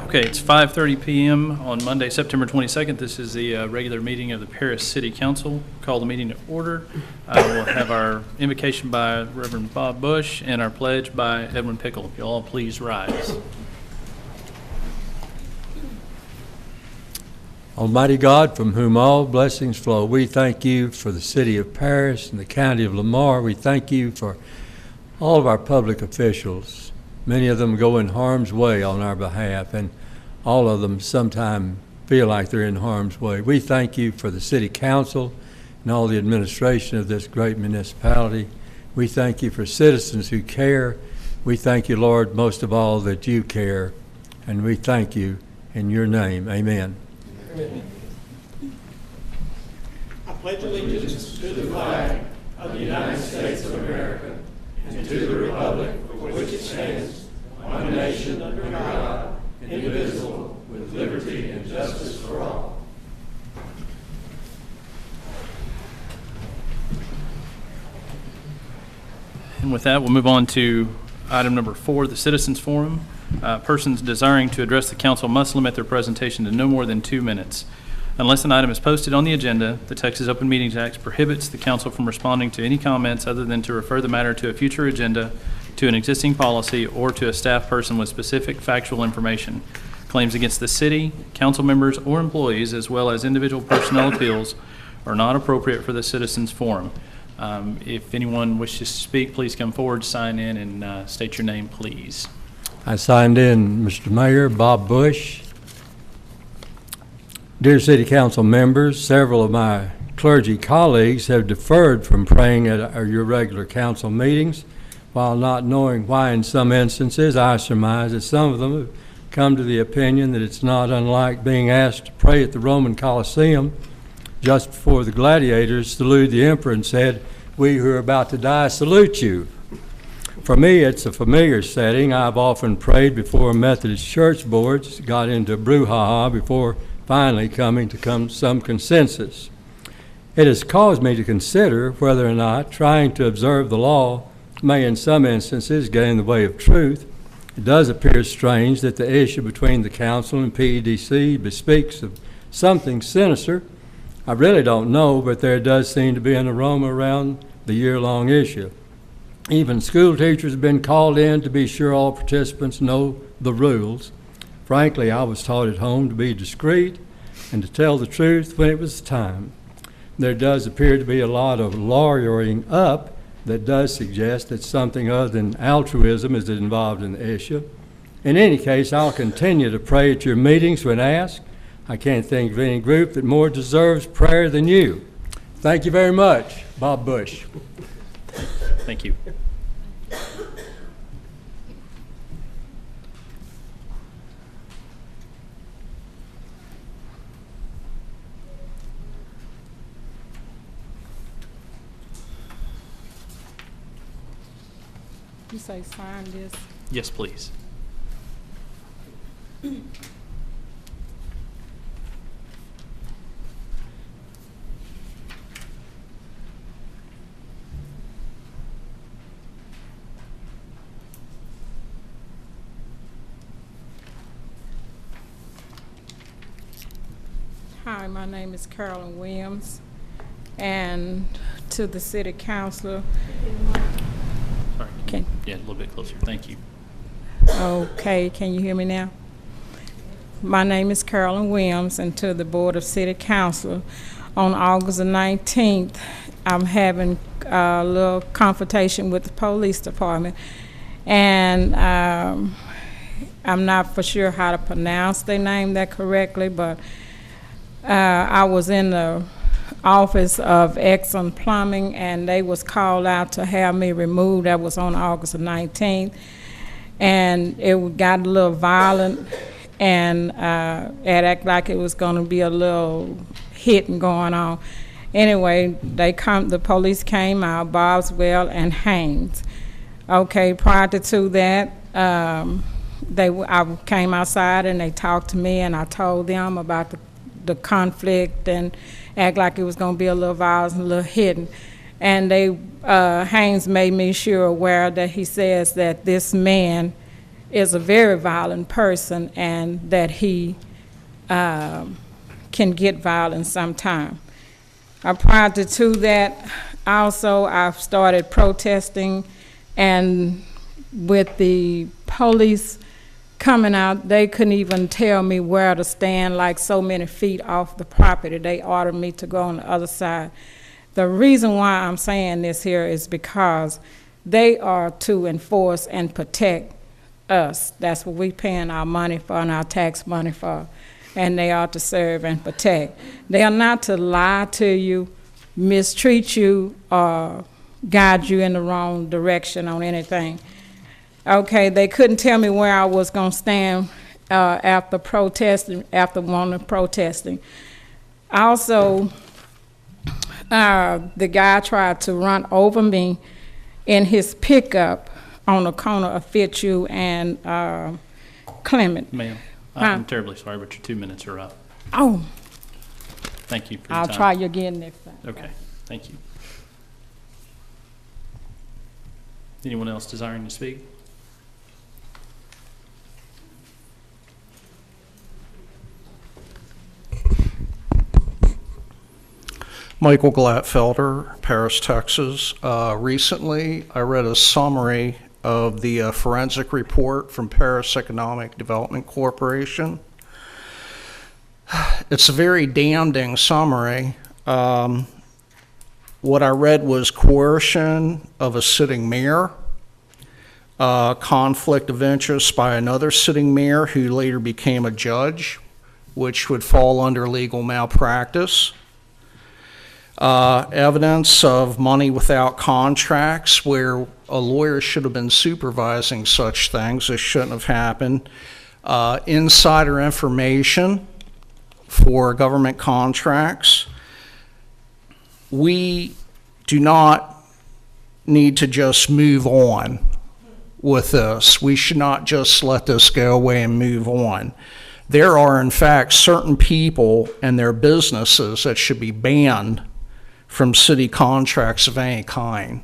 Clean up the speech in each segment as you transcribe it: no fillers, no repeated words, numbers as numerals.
Okay, it's 5:30 p.m. on Monday, September 22nd. This is the regular meeting of the Paris City Council. Call the meeting to order. We'll have our invocation by Reverend Bob Bush and our pledge by Edwin Pickle. If you'll all please rise. Almighty God, from whom all blessings flow, we thank you for the city of Paris and the county of Lamar. We thank you for all of our public officials. Many of them go in harm's way on our behalf, and all of them sometimes feel like they're in harm's way. We thank you for the city council and all the administration of this great municipality. We thank you for citizens who care. We thank you, Lord, most of all that you care, and we thank you in your name. Amen. I pledge allegiance to the flag of the United States of America and to the republic for which it stands, one nation under God, indivisible, with liberty and justice for all. And with that, we'll move on to item number 4, the Citizens Forum. Persons desiring to address the council must limit their presentation to no more than 2 minutes. Unless an item is posted on the agenda, the Texas Open Meetings Act prohibits the council from responding to any comments other than to refer the matter to a future agenda, to an existing policy, or to a staff person with specific factual information. Claims against the city, council members, or employees, as well as individual personnel appeals, are not appropriate for the Citizens Forum. If anyone wishes to speak, please come forward, sign in, and state your name, please. I signed in, Mr. Mayor, Bob Bush. Dear City Council members, several of my clergy colleagues have deferred from praying at your regular council meetings. While not knowing why in some instances, I surmise that some of them have come to the opinion that it's not unlike being asked to pray at the Roman Colosseum just before the gladiators saluted the emperor and said, "We who are about to die salute you." For me, it's a familiar setting. I've often prayed before Methodist church boards, got into a brouhaha before finally coming to some consensus. It has caused me to consider whether or not trying to observe the law may in some instances get in the way of truth. It does appear strange that the issue between the council and PEDC bespeaks of something sinister. I really don't know, but there does seem to be an aroma around the year-long issue. Even school teachers have been called in to be sure all participants know the rules. Frankly, I was taught at home to be discreet and to tell the truth when it was time. There does appear to be a lot of lawyering up that does suggest that something other than altruism is involved in the issue. In any case, I'll continue to pray at your meetings when asked. I can't think of any group that more deserves prayer than you. Thank you very much, Bob Bush. Thank you. You say sign this. Yes, please. Hi, my name is Carolyn Williams, and to the city councilor. Sorry. Okay. Yeah, a little bit closer. Thank you. Okay, can you hear me now? My name is Carolyn Williams, and to the Board of City Council, on August the 19th, I'm having a little confrontation with the police department, and I'm not for sure how to pronounce their name that correctly, but I was in the office of Exxon Plumbing, and they was called out to have me removed. That was on August the 19th, and it got a little violent, and it acted like it was going to be a little hitting going on. Anyway, the police came out, Boswell and Haynes. Okay, prior to that, I came outside and they talked to me, and I told them about the conflict and act like it was going to be a little violence and a little hidden. And Haynes made me sure aware that he says that this man is a very violent person and that he can get violent sometime. Prior to that, also, I've started protesting, and with the police coming out, they couldn't even tell me where to stand, like so many feet off the property. They ordered me to go on the other side. The reason why I'm saying this here is because they are to enforce and protect us. That's what we paying our money for and our tax money for, and they are to serve and protect. They are not to lie to you, mistreat you, or guide you in the wrong direction on anything. Okay, they couldn't tell me where I was gonna stand after protesting, after one protesting. Also, the guy tried to run over me in his pickup on the corner of Fitzhugh and Clement. Ma'am, I'm terribly sorry, but your 2 minutes are up. Oh, Thank you for your I'll time. try you again next time. Okay, thank you. Anyone else desiring to speak? Michael Glatfelder, Paris, Texas. Recently, I read a summary of the forensic report from Paris Economic Development Corporation. It's a very damning summary. What I read was coercion of a sitting mayor, conflict of interest by another sitting mayor who later became a judge, which would fall under legal malpractice. Evidence of money without contracts where a lawyer should have been supervising such things. This shouldn't have happened. Insider information for government contracts. We do not need to just move on with this. We should not just let this go away and move on. There are, in fact, certain people and their businesses that should be banned from city contracts of any kind.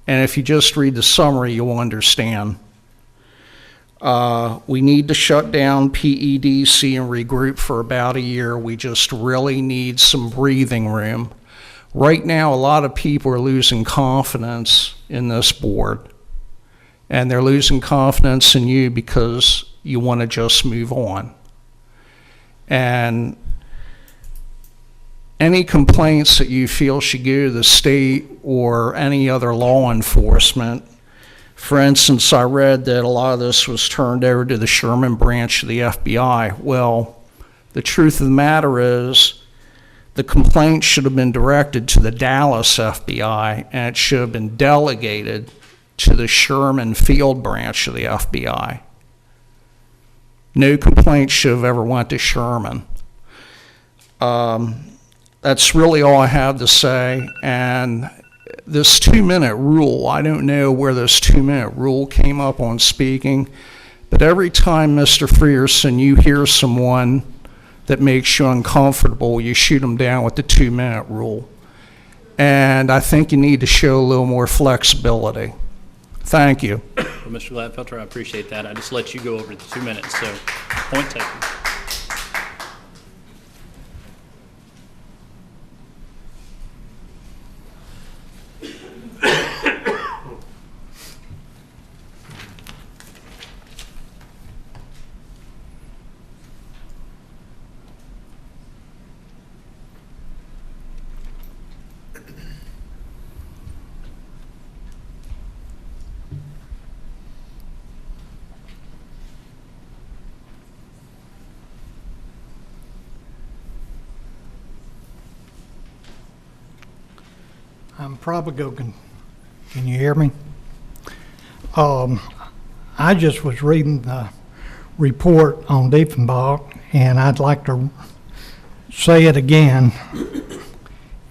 And if you just read the summary, you'll understand. We need to shut down PEDC and regroup for about a year. We just really need some breathing room. Right now, a lot of people are losing confidence in this board. And they're losing confidence in you because you want to just move on. And any complaints that you feel should go to the state or any other law enforcement. For instance, I read that a lot of this was turned over to the Sherman branch of the FBI. Well, the truth of the matter is the complaint should have been directed to the Dallas FBI, and it should have been delegated to the Sherman field branch of the FBI. No complaint should have ever went to Sherman. That's really all I have to say. And this 2-minute rule, I don't know where this 2-minute rule came up on speaking, but every time, Mr. Frierson, you hear someone that makes you uncomfortable, you shoot them down with the 2-minute rule. And I think you need to show a little more flexibility. Thank you. Well, Mr. Gladfelter, I appreciate that. I just let you go over the 2 minutes, so point taken. I'm probably going, can you hear me? I just was reading the report on Diefenbach, and I'd like to say it again.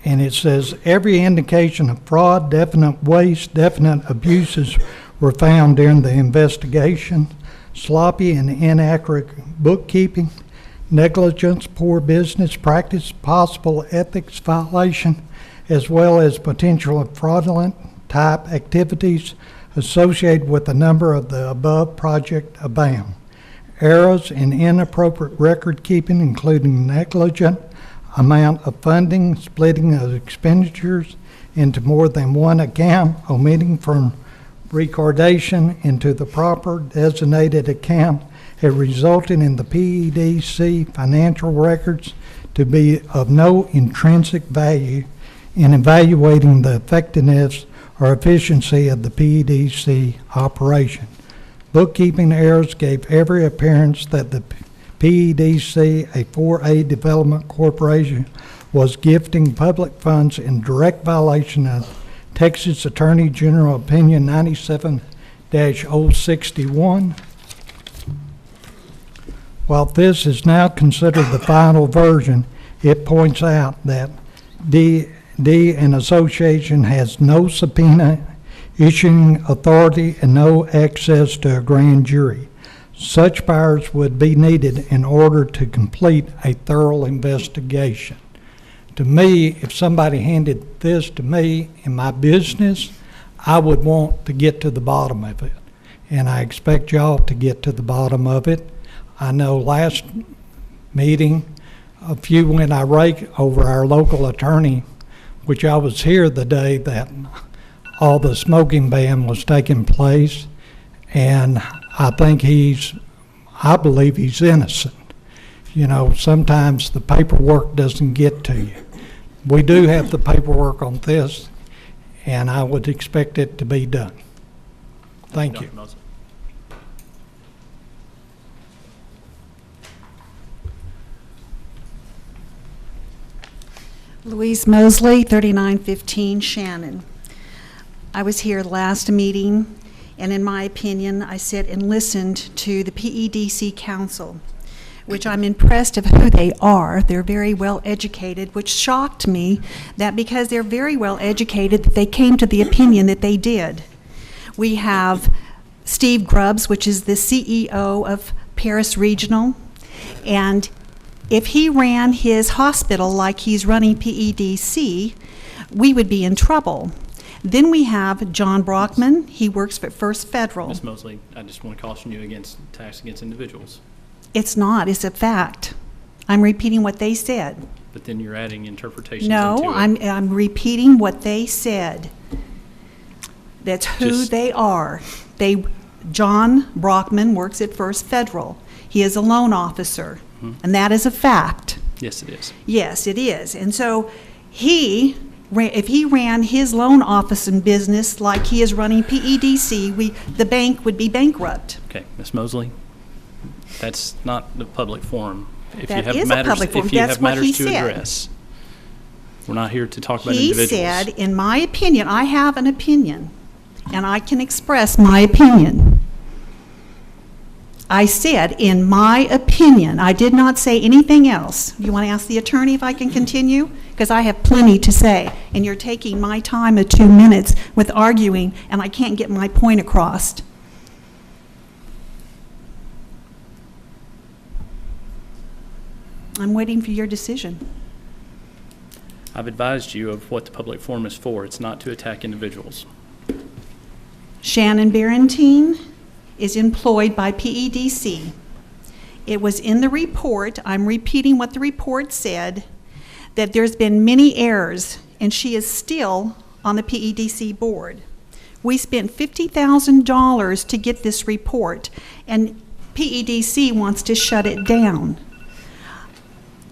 And it says, every indication of fraud, definite waste, definite abuses were found during the investigation. Sloppy and inaccurate bookkeeping, negligence, poor business practice, possible ethics violation, as well as potential fraudulent type activities associated with a number of the above project abound. Errors in inappropriate record keeping, including negligent amount of funding, splitting of expenditures into more than one account, omitting from recordation into the proper designated account, have resulted in the PEDC financial records to be of no intrinsic value in evaluating the effectiveness or efficiency of the PEDC operation. Bookkeeping errors gave every appearance that the PEDC, a 4A development corporation, was gifting public funds in direct violation of Texas Attorney General Opinion 97-061. While this is now considered the final version, it points out that D and Association has no subpoena issuing authority and no access to a grand jury. Such powers would be needed in order to complete a thorough investigation. To me, if somebody handed this to me in my business, I would want to get to the bottom of it. And I expect y'all to get to the bottom of it. I know last meeting, a few went irate over our local attorney, which I was here the day that all the smoking ban was taking place, and I believe he's innocent. You know, sometimes the paperwork doesn't get to you. We do have the paperwork on this, and I would expect it to be done. Thank you. Dr. Mosley. Louise Mosley, 3915 Shannon. I was here last meeting, and in my opinion, I sat and listened to the PEDC Council, which I'm impressed of who they are. They're very well educated, which shocked me that because they're very well educated, that they came to the opinion that they did. We have Steve Grubbs, which is the CEO of Paris Regional, and if he ran his hospital like he's running PEDC, we would be in trouble. Then we have John Brockman. He works for First Federal. Ms. Mosley, I just want to caution you against attacks against individuals, It's not. It's a fact. I'm repeating what they said. but then you're adding interpretations into No, it. I'm repeating what they said. That's who Just- they are. John Brockman works at First Federal. He is a loan officer, and that is a fact. Yes, it is. Yes, it is. And so if he ran his loan office and business like he is running PEDC, the bank would be bankrupt. Okay, Ms. Mosley, that's not the public forum. If That you have is a matters, public forum. if you That's have what he matters to said. address, we're not here to talk about He individuals. said, in my opinion, I have an opinion, and I can express my opinion. I said, in my opinion. I did not say anything else. You want to ask the attorney if I can continue? Because I have plenty to say, and you're taking my time of 2 minutes with arguing, and I can't get my point across. I'm waiting for your decision. I've advised you of what the public forum is for. It's not to attack individuals. Shannon Barentine is employed by PEDC. It was in the report, I'm repeating what the report said, that there's been many errors, and she is still on the PEDC board. We spent $50,000 to get this report, and PEDC wants to shut it down.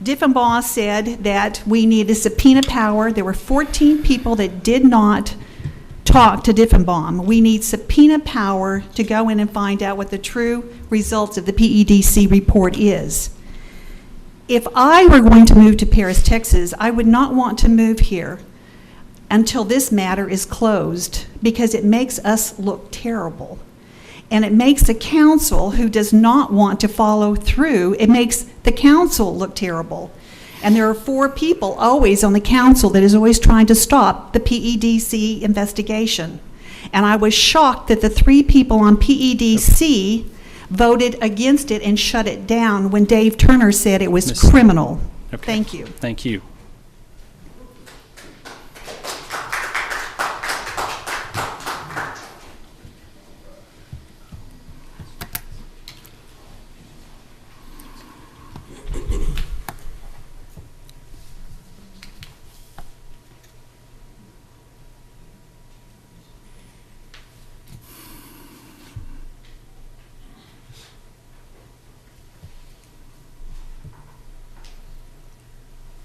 Diffenbaugh said that we need a subpoena power. There were 14 people that did not talk to Diffenbaugh. We need subpoena power to go in and find out what the true results of the PEDC report is. If I were going to move to Paris, Texas, I would not want to move here until this matter is closed, because it makes us look terrible. And it makes the council, who does not want to follow through, it makes the council look terrible. And there are 4 people always on the council that is always trying to stop the PEDC investigation. And I was shocked that the 3 people on PEDC voted against it and shut it down when Dave Turner said it was Miss- criminal. Okay. Thank you. Thank you.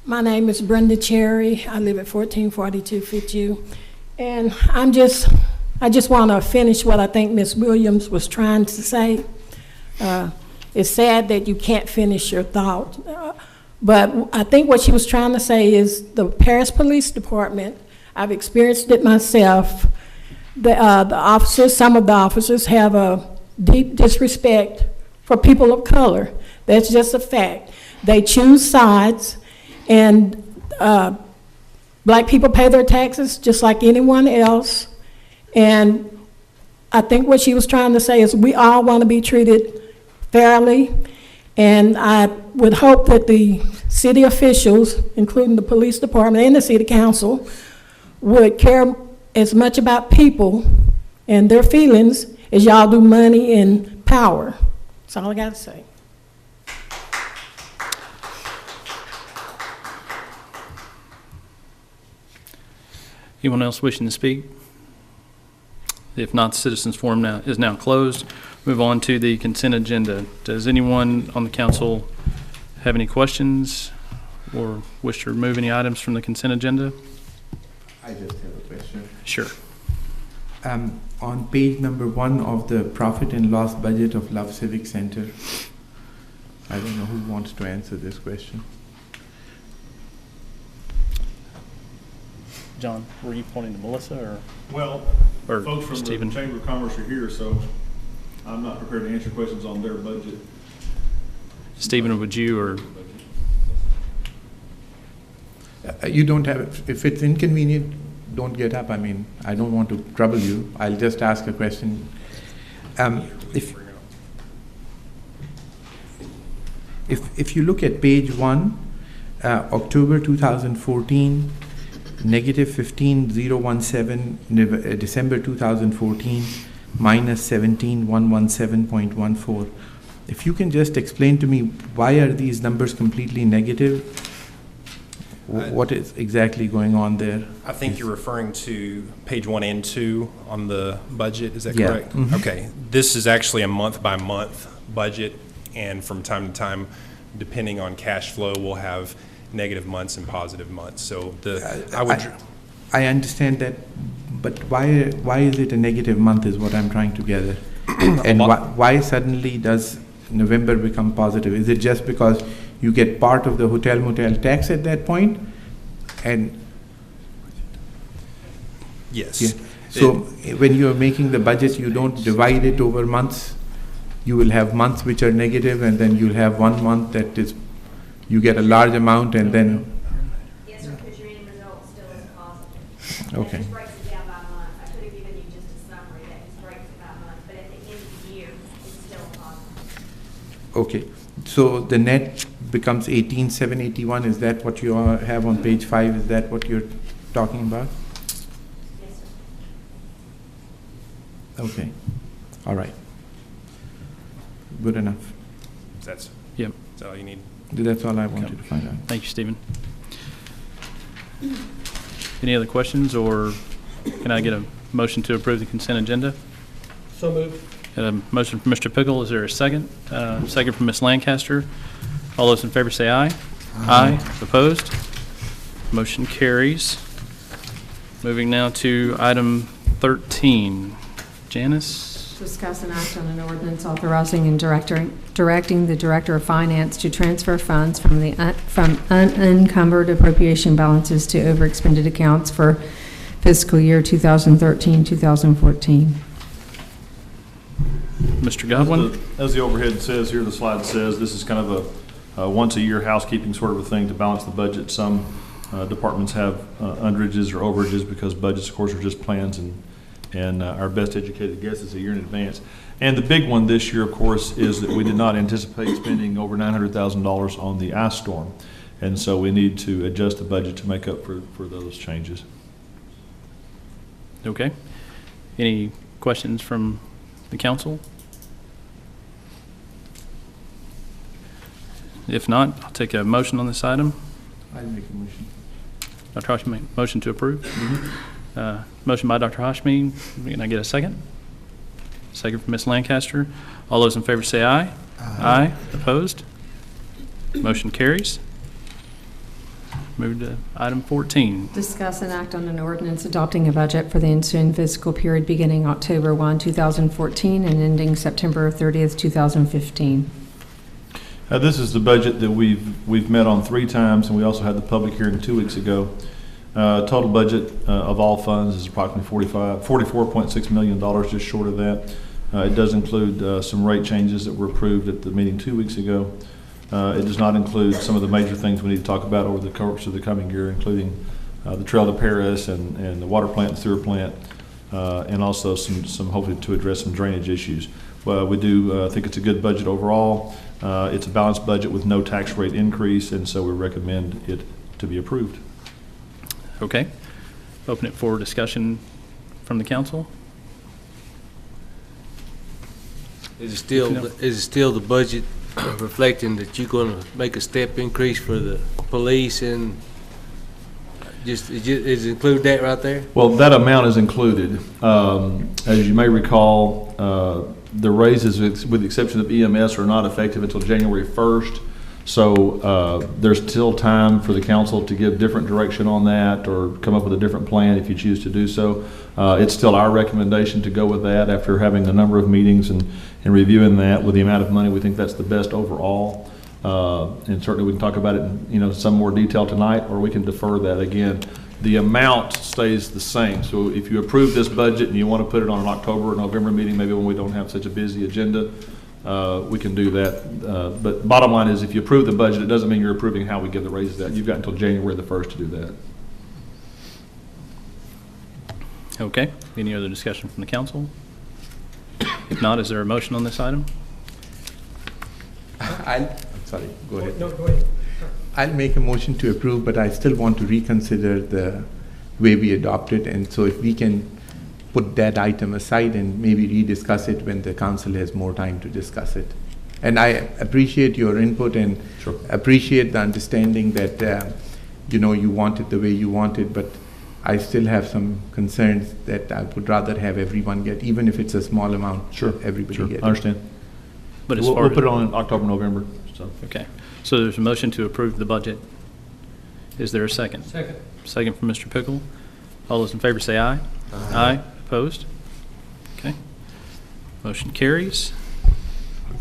My name is Brenda Cherry. I live at 1442 Fitzhugh. And I just want to finish what I think Ms. Williams was trying to say. It's sad that you can't finish your thought. But I think what she was trying to say is the Paris Police Department, I've experienced it myself. The officers, some of the officers have a deep disrespect for people of color. That's just a fact. They choose sides, and black people pay their taxes just like anyone else. And I think what she was trying to say is we all want to be treated fairly, and I would hope that the city officials, including the police department and the city council, would care as much about people and their feelings as y'all do money and power. That's all I got to say. Anyone else wishing to speak? If not, the citizens forum is now closed. Move on to the consent agenda. Does anyone on the council have any questions or wish to remove any items from the consent agenda? I just have a question. Sure. On page number 1 of the profit and loss budget of Love Civic Center, I don't know who wants to answer this question. John, were you pointing to Melissa or? Well, Or folks from Stephen. the Chamber of Commerce are here, so I'm not prepared to answer questions on their budget. Stephen, would you or? You don't have, if it's inconvenient, don't get up. I mean, I don't want to trouble you. I'll just ask a question. If you look at page 1, October 2014, negative 15,017, December 2014, minus 17,117.14. If you can just explain to me, why are these numbers completely negative? What is exactly going on there? I think you're referring to page 1 and 2 on the budget, is that Yeah. correct? Mhm. Okay, this is actually a month-by-month budget, and from time to time, depending on cash flow, we'll have negative months and positive months. So I understand that, but why is it a negative month is what I'm trying to gather. And why suddenly does November become positive? Is it just because you get part of the hotel motel tax at that point? And yes. yeah. So when you're making the budget, you don't divide it over months. You will have months which are negative, and then you'll have one month that is, you get a large amount, and then. Yes, sir, because your end result still is positive. Okay. That just breaks it down by month. I could have given you just a summary that just breaks it by month, but at the end of the year, it's still positive. Okay, so the net becomes 18,781. Is that what you have on page 5? Is that what you're talking about? Yes, sir. Okay, all right. Good enough. That's Yep. Is that all you need? That's all I wanted to find out. Thank you, Stephen. Any other questions, or can I get a motion to approve the consent agenda? So moved. Got a motion from Mr. Pickle. Is there a second? Second from Ms. Lancaster. All those in favor say aye. Aye. Opposed? Motion carries. Moving now to item 13. Janice? Discuss and act on an ordinance authorizing and directing the Director of Finance to transfer funds from unencumbered appropriation balances to overexpended accounts for fiscal year 2013-2014. Mr. Godwin? As the overhead says here, the slide says, this is kind of a once-a-year housekeeping sort of a thing to balance the budget. Some departments have underages or overages because budgets, of course, are just plans, and our best educated guess is a year in advance. And the big one this year, of course, is that we did not anticipate spending over $900,000 on the ice storm. And so we need to adjust the budget to make up for those changes. Okay. Any questions from the council? If not, I'll take a motion on this item. I'll make a motion. Dr. Hashmi, motion to approve? Motion by Dr. Hashmi. Can I get a second? Second from Ms. Lancaster. All those in favor say aye. Aye. Opposed? Motion carries. Move to item 14. Discuss and act on an ordinance adopting a budget for the ensuing fiscal period beginning October 1, 2014 and ending September 30th, 2015. This is the budget that we've met on 3 times, and we also had the public hearing 2 weeks ago. Total budget of all funds is approximately $44.6 million, just short of that. It does include some rate changes that were approved at the meeting 2 weeks ago. It does not include some of the major things we need to talk about over the course of the coming year, including the Trail to Paris and the water plant and sewer plant, and also some hopefully to address some drainage issues. We do think it's a good budget overall. It's a balanced budget with no tax rate increase, and so we recommend it to be approved. Okay. Open it for discussion from the council. Is it still the budget reflecting that you're going to make a step increase for the police and is it include that right there? Well, that amount is included. As you may recall, the raises, with the exception of EMS, are not effective until January 1st. So there's still time for the council to give different direction on that or come up with a different plan if you choose to do so. It's still our recommendation to go with that after having a number of meetings and reviewing that with the amount of money. We think that's the best overall. And certainly we can talk about it in some more detail tonight, or we can defer that again. The amount stays the same. So if you approve this budget and you want to put it on an October or November meeting, maybe when we don't have such a busy agenda, we can do that. But bottom line is, if you approve the budget, it doesn't mean you're approving how we give the raises out. You've got until January the 1st to do that. Okay. Any other discussion from the council? If not, is there a motion on this item? I'm sorry, go ahead. No, go ahead. I'll make a motion to approve, but I still want to reconsider the way we adopted, and so if we can put that item aside and maybe rediscuss it when the council has more time to discuss it. And I appreciate your input and appreciate the understanding that you want it the way you want it, but I still have some concerns that I would rather have everyone get, even if it's a small amount. Sure. Everybody get it. I understand. But We'll put it on in October, November. So. Okay. So there's a motion to approve the budget. Is there a second? Second. Second from Mr. Pickle. All those in favor say aye. Aye. Opposed? Okay. Motion carries.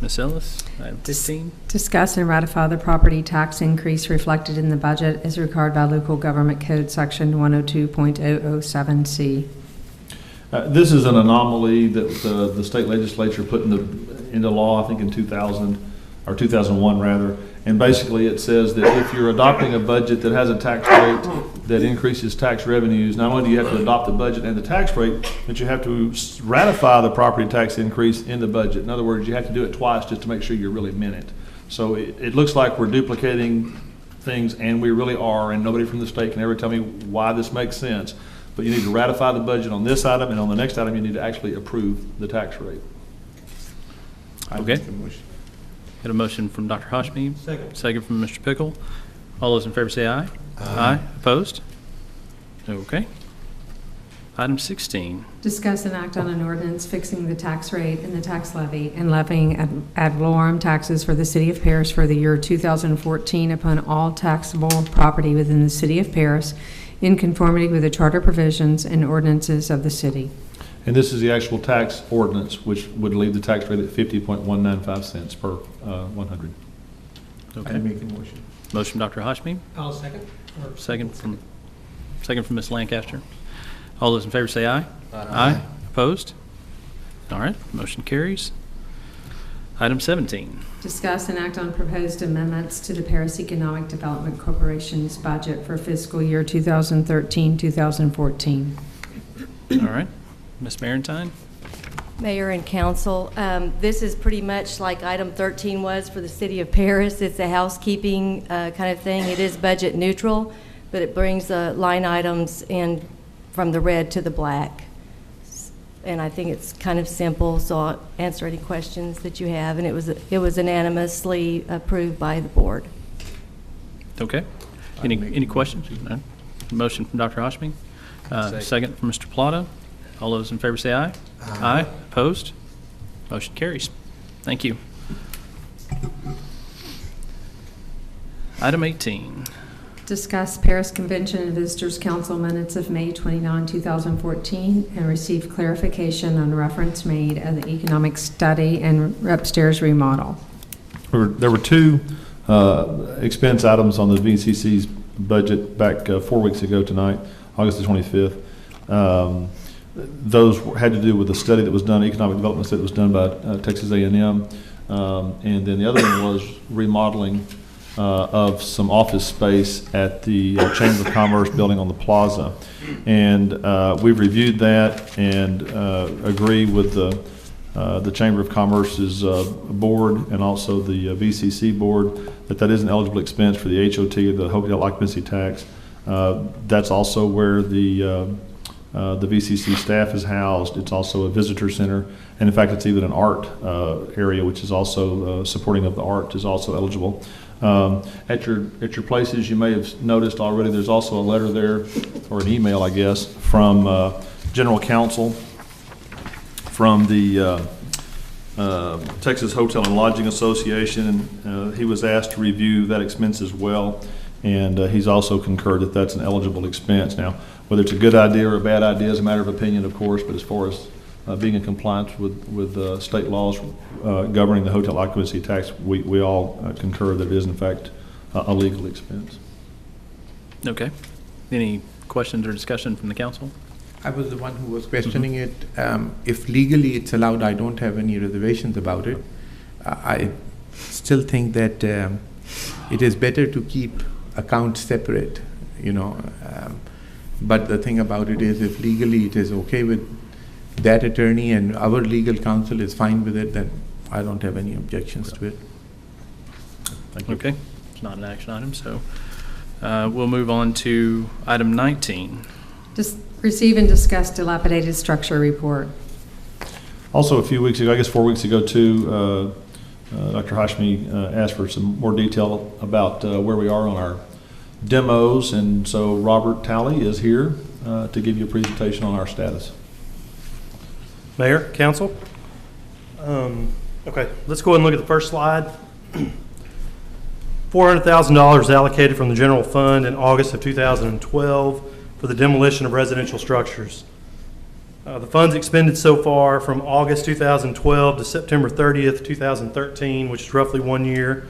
Ms. Ellis, item 15. Discuss and ratify the property tax increase reflected in the budget as required by Local Government Code Section 102.007C. This is an anomaly that the state legislature put into law, I think in 2000, or 2001 rather. And basically it says that if you're adopting a budget that has a tax rate that increases tax revenues, not only do you have to adopt the budget and the tax rate, but you have to ratify the property tax increase in the budget. In other words, you have to do it twice just to make sure you really meant it. So it looks like we're duplicating things, and we really are, and nobody from the state can ever tell me why this makes sense. But you need to ratify the budget on this item, and on the next item, you need to actually approve the tax rate. Okay. Got a motion from Dr. Hashmi. Second. Second from Mr. Pickle. All those in favor say aye. Aye. Opposed? Okay. Item 16. Discuss and act on an ordinance fixing the tax rate and the tax levy and levying ad valorem taxes for the City of Paris for the year 2014 upon all taxable property within the City of Paris in conformity with the charter provisions and ordinances of the city. And this is the actual tax ordinance, which would leave the tax rate at 50.195 cents per 100. Okay. I make a motion. Motion from Dr. Hashmi. I'll second. Second from Ms. Lancaster. All those in favor say aye. Aye. Opposed? All right. Motion carries. Item 17. Discuss and act on proposed amendments to the Paris Economic Development Corporation's budget for fiscal year 2013-2014. All right. Ms. Barentine? Mayor and council, this is pretty much like item 13 was for the city of Paris. It's a housekeeping kind of thing. It is budget neutral, but it brings line items in from the red to the black. And I think it's kind of simple, so I'll answer any questions that you have. And it was unanimously approved by the board. Okay. Any questions? No? Motion from Dr. Hashmi. Second from Mr. Plata. All those in favor say aye. Aye. Opposed? Motion carries. Thank you. Item 18. Discuss Paris Convention and Visitors Council minutes of May 29, 2014, and receive clarification on reference made of the economic study and upstairs remodel. There were two expense items on the VCC's budget back 4 weeks ago tonight, August the 25th. Those had to do with the study that was done, economic development study that was done by Texas A&M. And then the other one was remodeling of some office space at the Chamber of Commerce building on the plaza. And we've reviewed that and agree with the Chamber of Commerce's board and also the VCC board that is an eligible expense for the HOT, the hotel occupancy tax. That's also where the VCC staff is housed. It's also a visitor center, and in fact, it's even an art area, which is also supporting of the art is also eligible. At your places, you may have noticed already. There's also a letter there, or an email, I guess, from General Counsel from the Texas Hotel and Lodging Association. He was asked to review that expense as well, and he's also concurred that that's an eligible expense. Now, whether it's a good idea or a bad idea is a matter of opinion, of course, but as far as being in compliance with state laws governing the hotel occupancy tax, we all concur that it is in fact a legal expense. Okay. Any questions or discussion from the council? I was the one who was questioning it. If legally it's allowed, I don't have any reservations about it. I still think that it is better to keep accounts separate, you know. But the thing about it is, if legally it is okay with that attorney and our legal counsel is fine with it, then I don't have any objections to it. Thank you. Okay. It's not an action item, so we'll move on to item 19. Just receive and discuss dilapidated structure report. Also, a few weeks ago, I guess 4 weeks ago too, Dr. Hashmi asked for some more detail about where we are on our demos, and so Robert Talley is here to give you a presentation on our status. Mayor, council. Okay, let's go ahead and look at the first slide. $400,000 allocated from the general fund in August of 2012 for the demolition of residential structures. The funds expended so far from August 2012 to September 30th, 2013, which is roughly 1 year,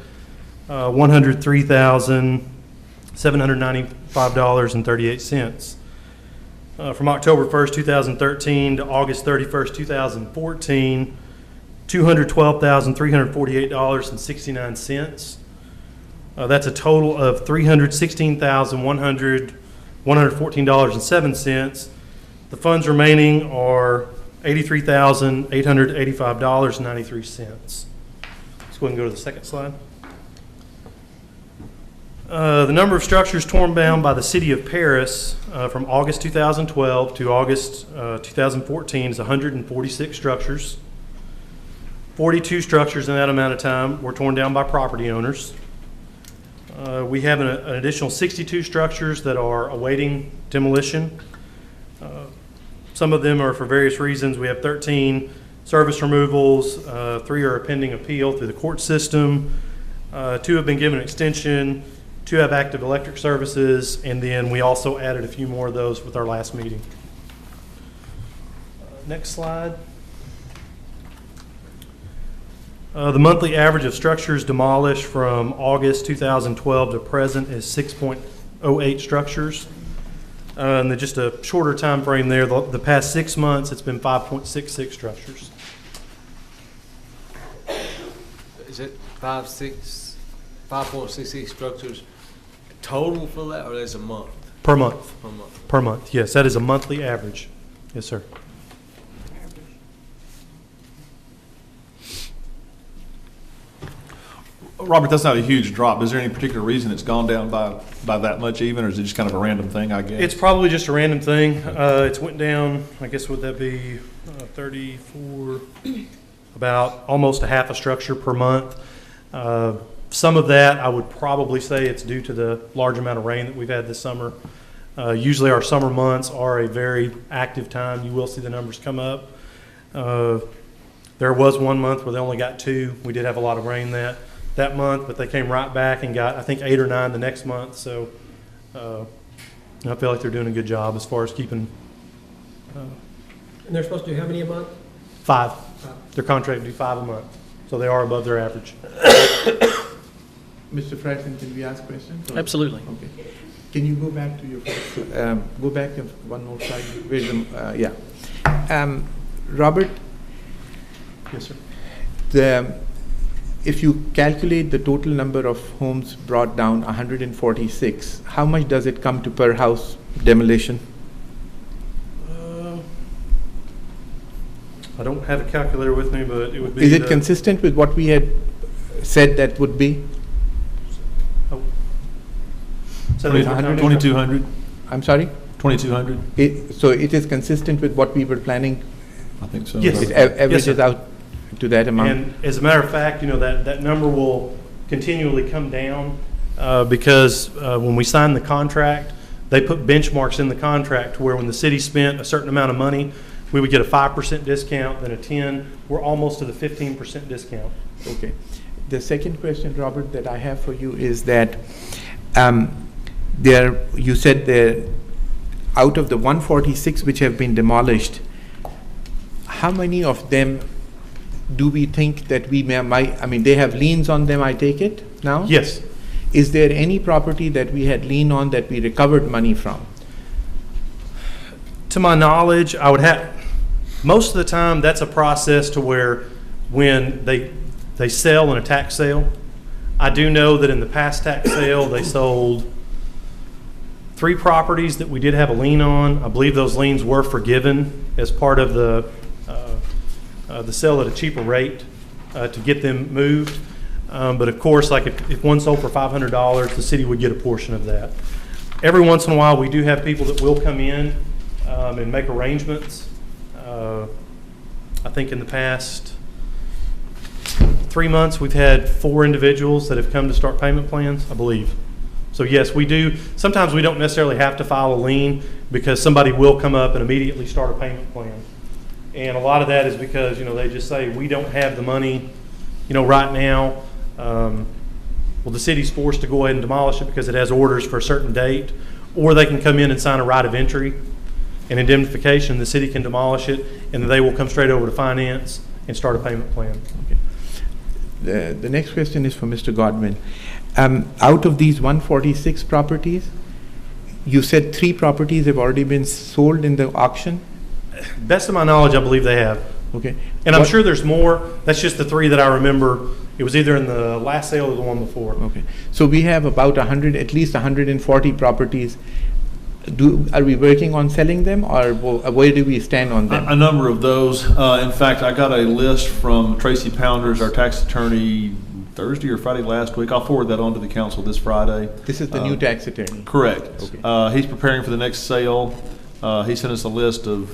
$103,795.38. From October 1st, 2013 to August 31st, 2014, $212,348.69. That's a total of $316,114.07. The funds remaining are $83,885.93. Let's go ahead and go to the second slide. The number of structures torn down by the city of Paris from August 2012 to August 2014 is 146 structures. 42 structures in that amount of time were torn down by property owners. We have an additional 62 structures that are awaiting demolition. Some of them are for various reasons. We have 13 service removals, 3 are pending appeal through the court system, 2 have been given an extension, 2 have active electric services, and then we also added a few more of those with our last meeting. Next slide. The monthly average of structures demolished from August 2012 to present is 6.08 structures. And then just a shorter time frame there, the past 6 months, it's been 5.66 structures. Is it 5.66 structures total for that, or that's a month? Per month. Per month. Per month, yes, that is a monthly average. Yes, sir. Robert, that's not a huge drop. Is there any particular reason it's gone down by that much even, or is it just kind of a random thing, I guess? It's probably just a random thing. It's went down, I guess, would that be 34, about almost a half a structure per month. Some of that, I would probably say it's due to the large amount of rain that we've had this summer. Usually our summer months are a very active time. You will see the numbers come up. There was 1 month where they only got 2. We did have a lot of rain that month, but they came right back and got, I think, 8 or 9 the next month. So And I feel like they're doing a good job as far as keeping And they're supposed to do how many a month? 5. They're contracted to do 5 a month, so they are above their average. Mr. Fryson, can we ask questions? or- Absolutely. Okay. Can you go back to your first, go back one more slide? Where's the, yeah. Robert, Yes, sir. if you calculate the total number of homes brought down, 146, how much does it come to per house demolition? I don't have a calculator with me, but it would be. Is it consistent with what we had said that would be? 2,200? I'm sorry? 2,200? So it is consistent with what we were planning? I think so. Yes. It Yes, averages sir. out to that amount? And as a matter of fact, that number will continually come down because when we sign the contract, they put benchmarks in the contract where when the city spent a certain amount of money, we would get a 5% discount, then a 10. We're almost to the 15% discount. Okay. The second question, Robert, that I have for you is that you said that out of the 146 which have been demolished, how many of them do we think that we might, I mean, they have liens on them, I take it now? Yes. Is there any property that we had lien on that we recovered money from? To my knowledge, I would have, most of the time, that's a process to where when they sell in a tax sale. I do know that in the past tax sale, they sold 3 properties that we did have a lien on. I believe those liens were forgiven as part of the sale at a cheaper rate to get them moved. But of course, like if one sold for $500, the city would get a portion of that. Every once in a while, we do have people that will come in and make arrangements. I think in the past 3 months, we've had 4 individuals that have come to start payment plans, I believe. So yes, we do. Sometimes we don't necessarily have to file a lien because somebody will come up and immediately start a payment plan. And a lot of that is because, they just say, we don't have the money, right now. Well, the city's forced to go ahead and demolish it because it has orders for a certain date, or they can come in and sign a right of entry and indemnification. The city can demolish it, and then they will come straight over to finance and start a payment plan. Okay. The next question is for Mr. Godwin. Out of these 146 properties, you said 3 properties have already been sold in the auction? Best of my knowledge, I believe they have. Okay. And I'm sure there's more. That's just the 3 that I remember. It was either in the last sale or the one before. Okay. So we have about at least 140 properties. Are we working on selling them, or where do we stand on them? A number of those. In fact, I got a list from Tracy Pounders, our tax attorney, Thursday or Friday last week. I'll forward that on to the council this Friday. This is the new tax attorney? Correct. Okay. He's preparing for the next sale. He sent us a list of,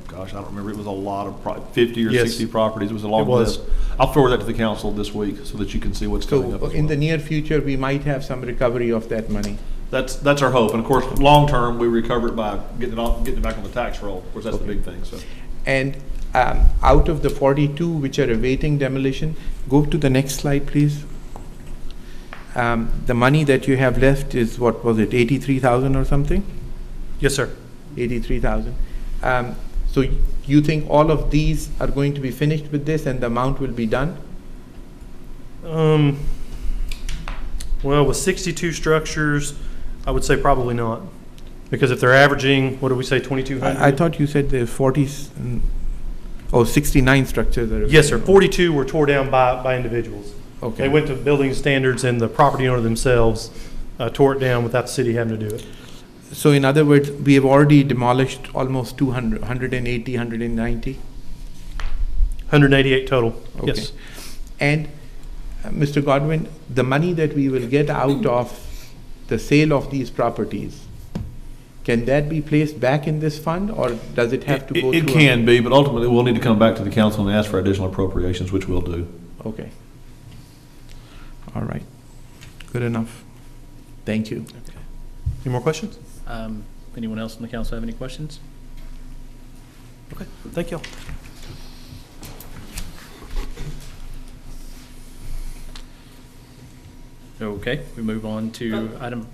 gosh, I don't remember, it was a lot of, 50 or 60 properties. It was a long list. I'll forward that to the council this week so that you can see what's coming up as So in well. the near future, we might have some recovery of that money? That's our hope. And of course, long-term, we recover it by getting it back on the tax roll. Of course, that's the big thing, so. And out of the 42 which are awaiting demolition, go to the next slide, please. The money that you have left is, what was it, 83,000 or something? Yes, sir. 83,000. So you think all of these are going to be finished with this and the amount will be done? Well, with 62 structures, I would say probably not. Because if they're averaging, what did we say, 2,200? I thought you said there are 69 structures. That are Yes, sir. 42 were tore down by individuals. Okay. They went to building standards, and the property owner themselves tore it down without the city having to do it. So in other words, we have already demolished almost 200, 180, 190? 188 total, Okay. yes. And Mr. Godwin, the money that we will get out of the sale of these properties, can that be placed back in this fund, or does it have to go through? It can be, but ultimately, we'll need to come back to the council and ask for additional appropriations, which we'll do. Okay. All right. Good enough. Thank you. Any more questions? Anyone else on the council have any questions? Okay, thank you. Okay, we move on to item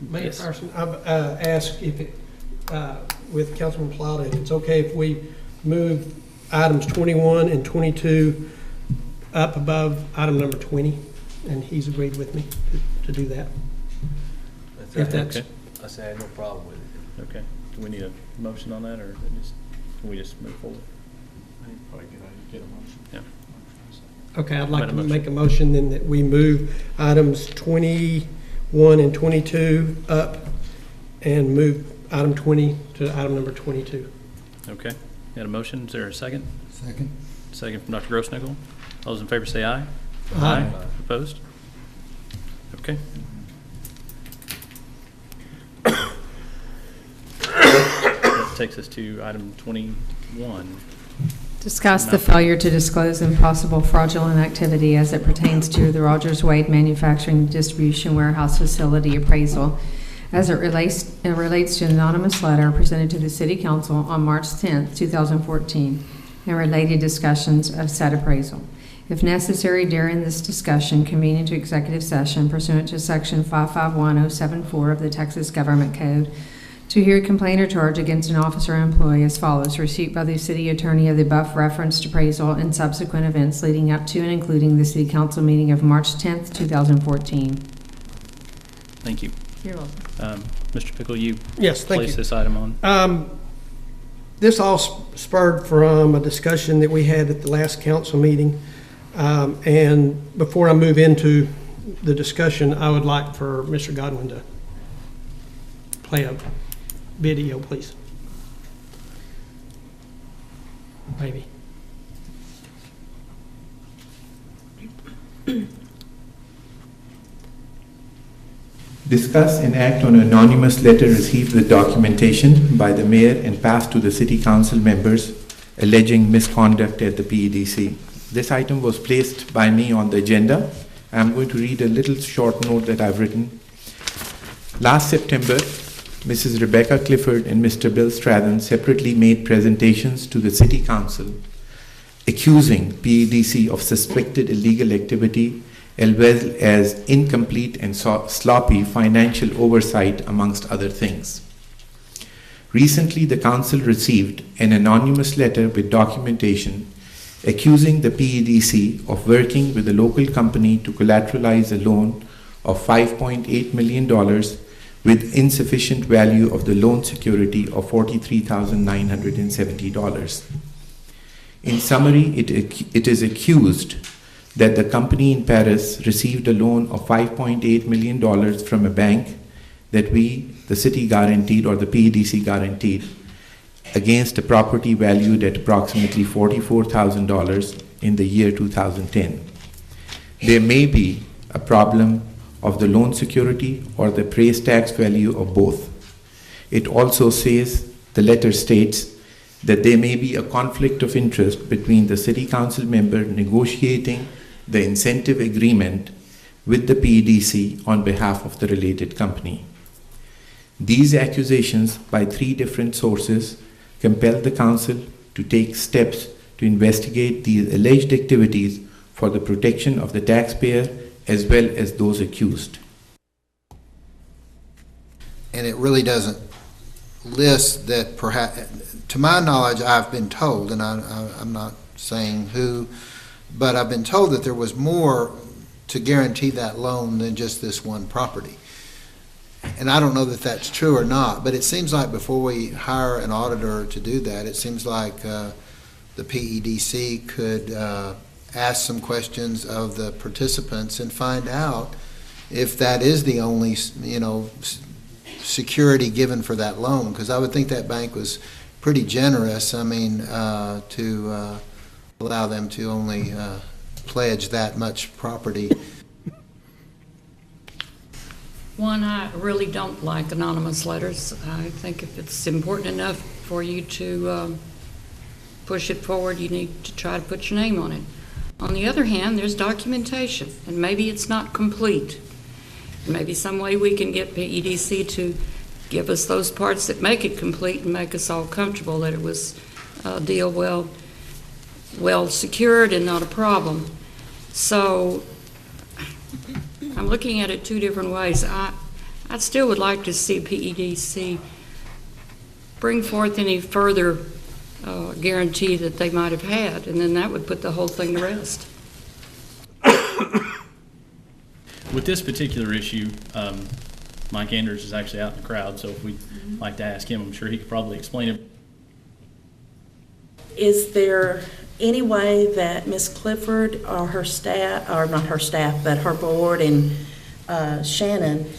Mayor Yes. Carson, I've asked if it, with Councilman Plata, if it's okay if we move items 21 and 22 up above item number 20, and he's agreed with me to do that. If that's, Okay. I say I have no problem with it. Okay. Do we need a motion on that, or can we just move forward? Yeah. okay, I'd like to Made a motion. make a motion then that we move items 21 and 22 up and move item 20 to item number 22. Okay. Got a motion? Is there a second? Second. Second from Dr. Grossnickel. All those in favor say aye. Aye. Opposed? Okay. That takes us to item 21. Discuss the failure to disclose impossible fraudulent activity as it pertains to the Rogers Wade Manufacturing Distribution Warehouse Facility appraisal as it relates to an anonymous letter presented to the City Council on March 10th, 2014, and related discussions of said appraisal. If necessary, during this discussion, convene into executive session pursuant to Section 551074 of the Texas Government Code to hear complaint or charge against an officer or employee as follows: receipt by the city attorney of the above referenced appraisal and subsequent events leading up to and including the City Council meeting of March 10th, 2014. Thank you. You're welcome. Mr. Pickle, you Yes, thank placed you. this item on. This all spurred from a discussion that we had at the last council meeting. And before I move into the discussion, I would like for Mr. Godwin to play a video, please. Maybe. Discuss and act on an anonymous letter received with documentation by the mayor and passed to the city council members alleging misconduct at the PEDC. This item was placed by me on the agenda. I'm going to read a little short note that I've written. Last September, Mrs. Rebecca Clifford and Mr. Bill Stratton separately made presentations to the city council accusing PEDC of suspected illegal activity as well as incomplete and sloppy financial oversight, amongst other things. Recently, the council received an anonymous letter with documentation accusing the PEDC of working with a local company to collateralize a loan of $5.8 million with insufficient value of the loan security of $43,970. In summary, it is accused that the company in Paris received a loan of $5.8 million from a bank that we, the city, guaranteed, or the PEDC guaranteed, against a property valued at approximately $44,000 in the year 2010. There may be a problem of the loan security or the appraised tax value of both. It also says, the letter states, that there may be a conflict of interest between the city council member negotiating the incentive agreement with the PEDC on behalf of the related company. These accusations by three different sources compel the council to take steps to investigate these alleged activities for the protection of the taxpayer as well as those accused. And it really doesn't list that, perhaps, to my knowledge, I've been told, and I'm not saying who, but I've been told that there was more to guarantee that loan than just this one property. And I don't know that that's true or not, but it seems like before we hire an auditor to do that, it seems like the PEDC could ask some questions of the participants and find out if that is the only, security given for that loan, because I would think that bank was pretty generous, to allow them to only pledge that much property. One, I really don't like anonymous letters. I think if it's important enough for you to push it forward, you need to try to put your name on it. On the other hand, there's documentation, and maybe it's not complete. Maybe some way we can get PEDC to give us those parts that make it complete and make us all comfortable that it was a deal well secured and not a problem. So I'm looking at it two different ways. I I still would like to see PEDC bring forth any further guarantee that they might have had, and then that would put the whole thing to rest. With this particular issue, Mike Anders is actually out in the crowd, so if we'd like to ask him, I'm sure he could probably explain it. Is there any way that Ms. Clifford or her staff, or not her staff, but her board and Shannon,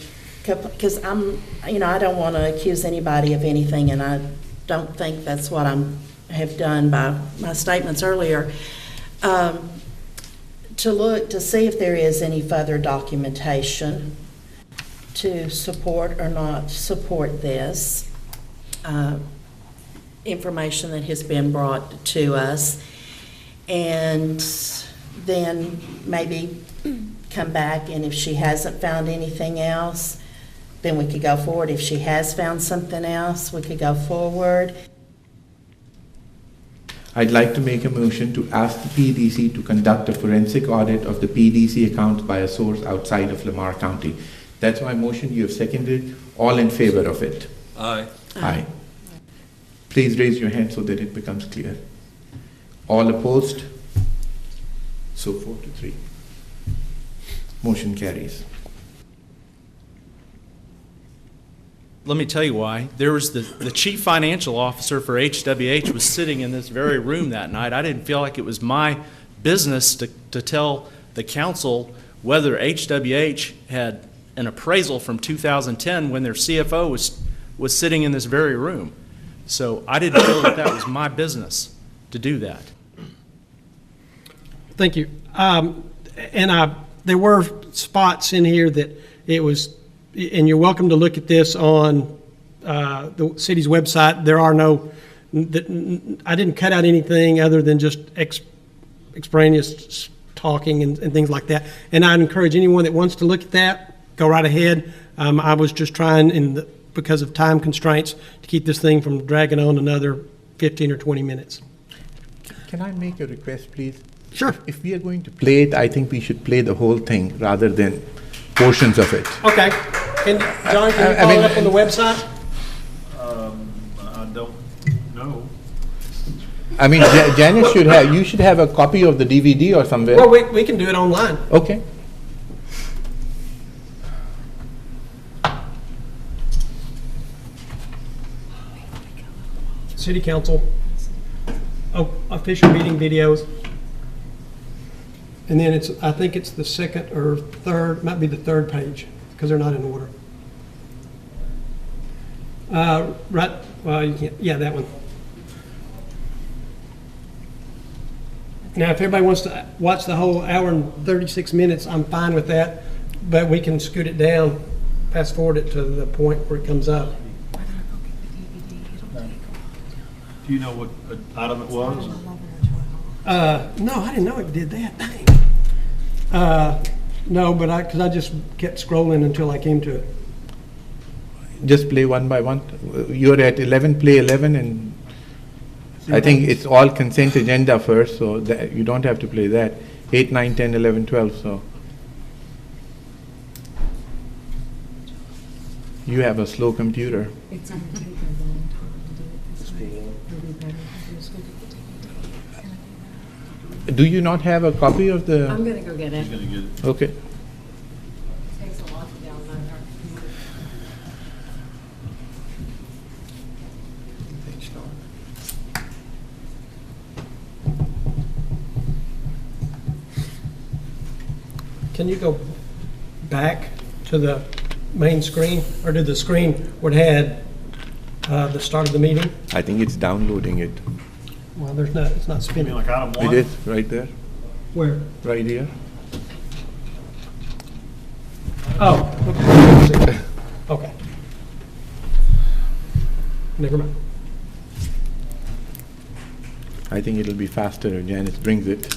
because I don't want to accuse anybody of anything, and I don't think that's what I have done by my statements earlier, to look to see if there is any further documentation to support or not support this information that has been brought to us, and then maybe come back, and if she hasn't found anything else, then we could go forward. If she has found something else, we could go forward. I'd like to make a motion to ask the PDC to conduct a forensic audit of the PDC accounts by a source outside of Lamar County. That's my motion. You have seconded. All in favor of it? Aye. Aye. Please raise your hand so that it becomes clear. All opposed? So 4-3. Motion carries. Let me tell you why. There was the chief financial officer for HWH was sitting in this very room that night. I didn't feel like it was my business to tell the council whether HWH had an appraisal from 2010 when their CFO was sitting in this very room. So I didn't feel that was my business to do that. Thank you. There were spots in here that it was, and you're welcome to look at this on the city's website. There are no, I didn't cut out anything other than just extraneous talking and things like that. And I'd encourage anyone that wants to look at that, go right ahead. I was just trying, because of time constraints, to keep this thing from dragging on another 15 or 20 minutes. Can I make a request, please? Sure. If we are going to play it, I think we should play the whole thing rather than portions of it. Okay. John, can you follow it up on the website? I don't know. I mean, Janice you should have a copy of the DVD or somewhere. Well, we can do it online. Okay. City Council, official meeting videos. And then I think it's the second or third, might be the third page, because they're not in order. Right, well, you can't, yeah, that one. Now, if everybody wants to watch the whole hour and 36 minutes, I'm fine with that, but we can scoot it down, fast forward it to the point where it comes up. Do you know what item it was? No, I didn't know it did that. Dang. No, but because I just kept scrolling until I came to it. Just play one by one. You're at 11, play 11, and I think it's all consent agenda first, so that you don't have to play that. 8, 9, 10, 11, 12, so. You have a slow computer. It's going to take a long time to do it this way. It'll be better to just look at the DVD. Do you not have a copy of the? I'm going to go get it. He's gonna get it. Okay. It takes a lot to download our computer. Can you go back to the main screen, or to the screen where it had the start of the meeting? I think it's downloading it. Well, it's not You mean spinning. like item one? It is, right there, Where? right here. Oh, okay. Okay. Never mind. I think it'll be faster if Janice brings it.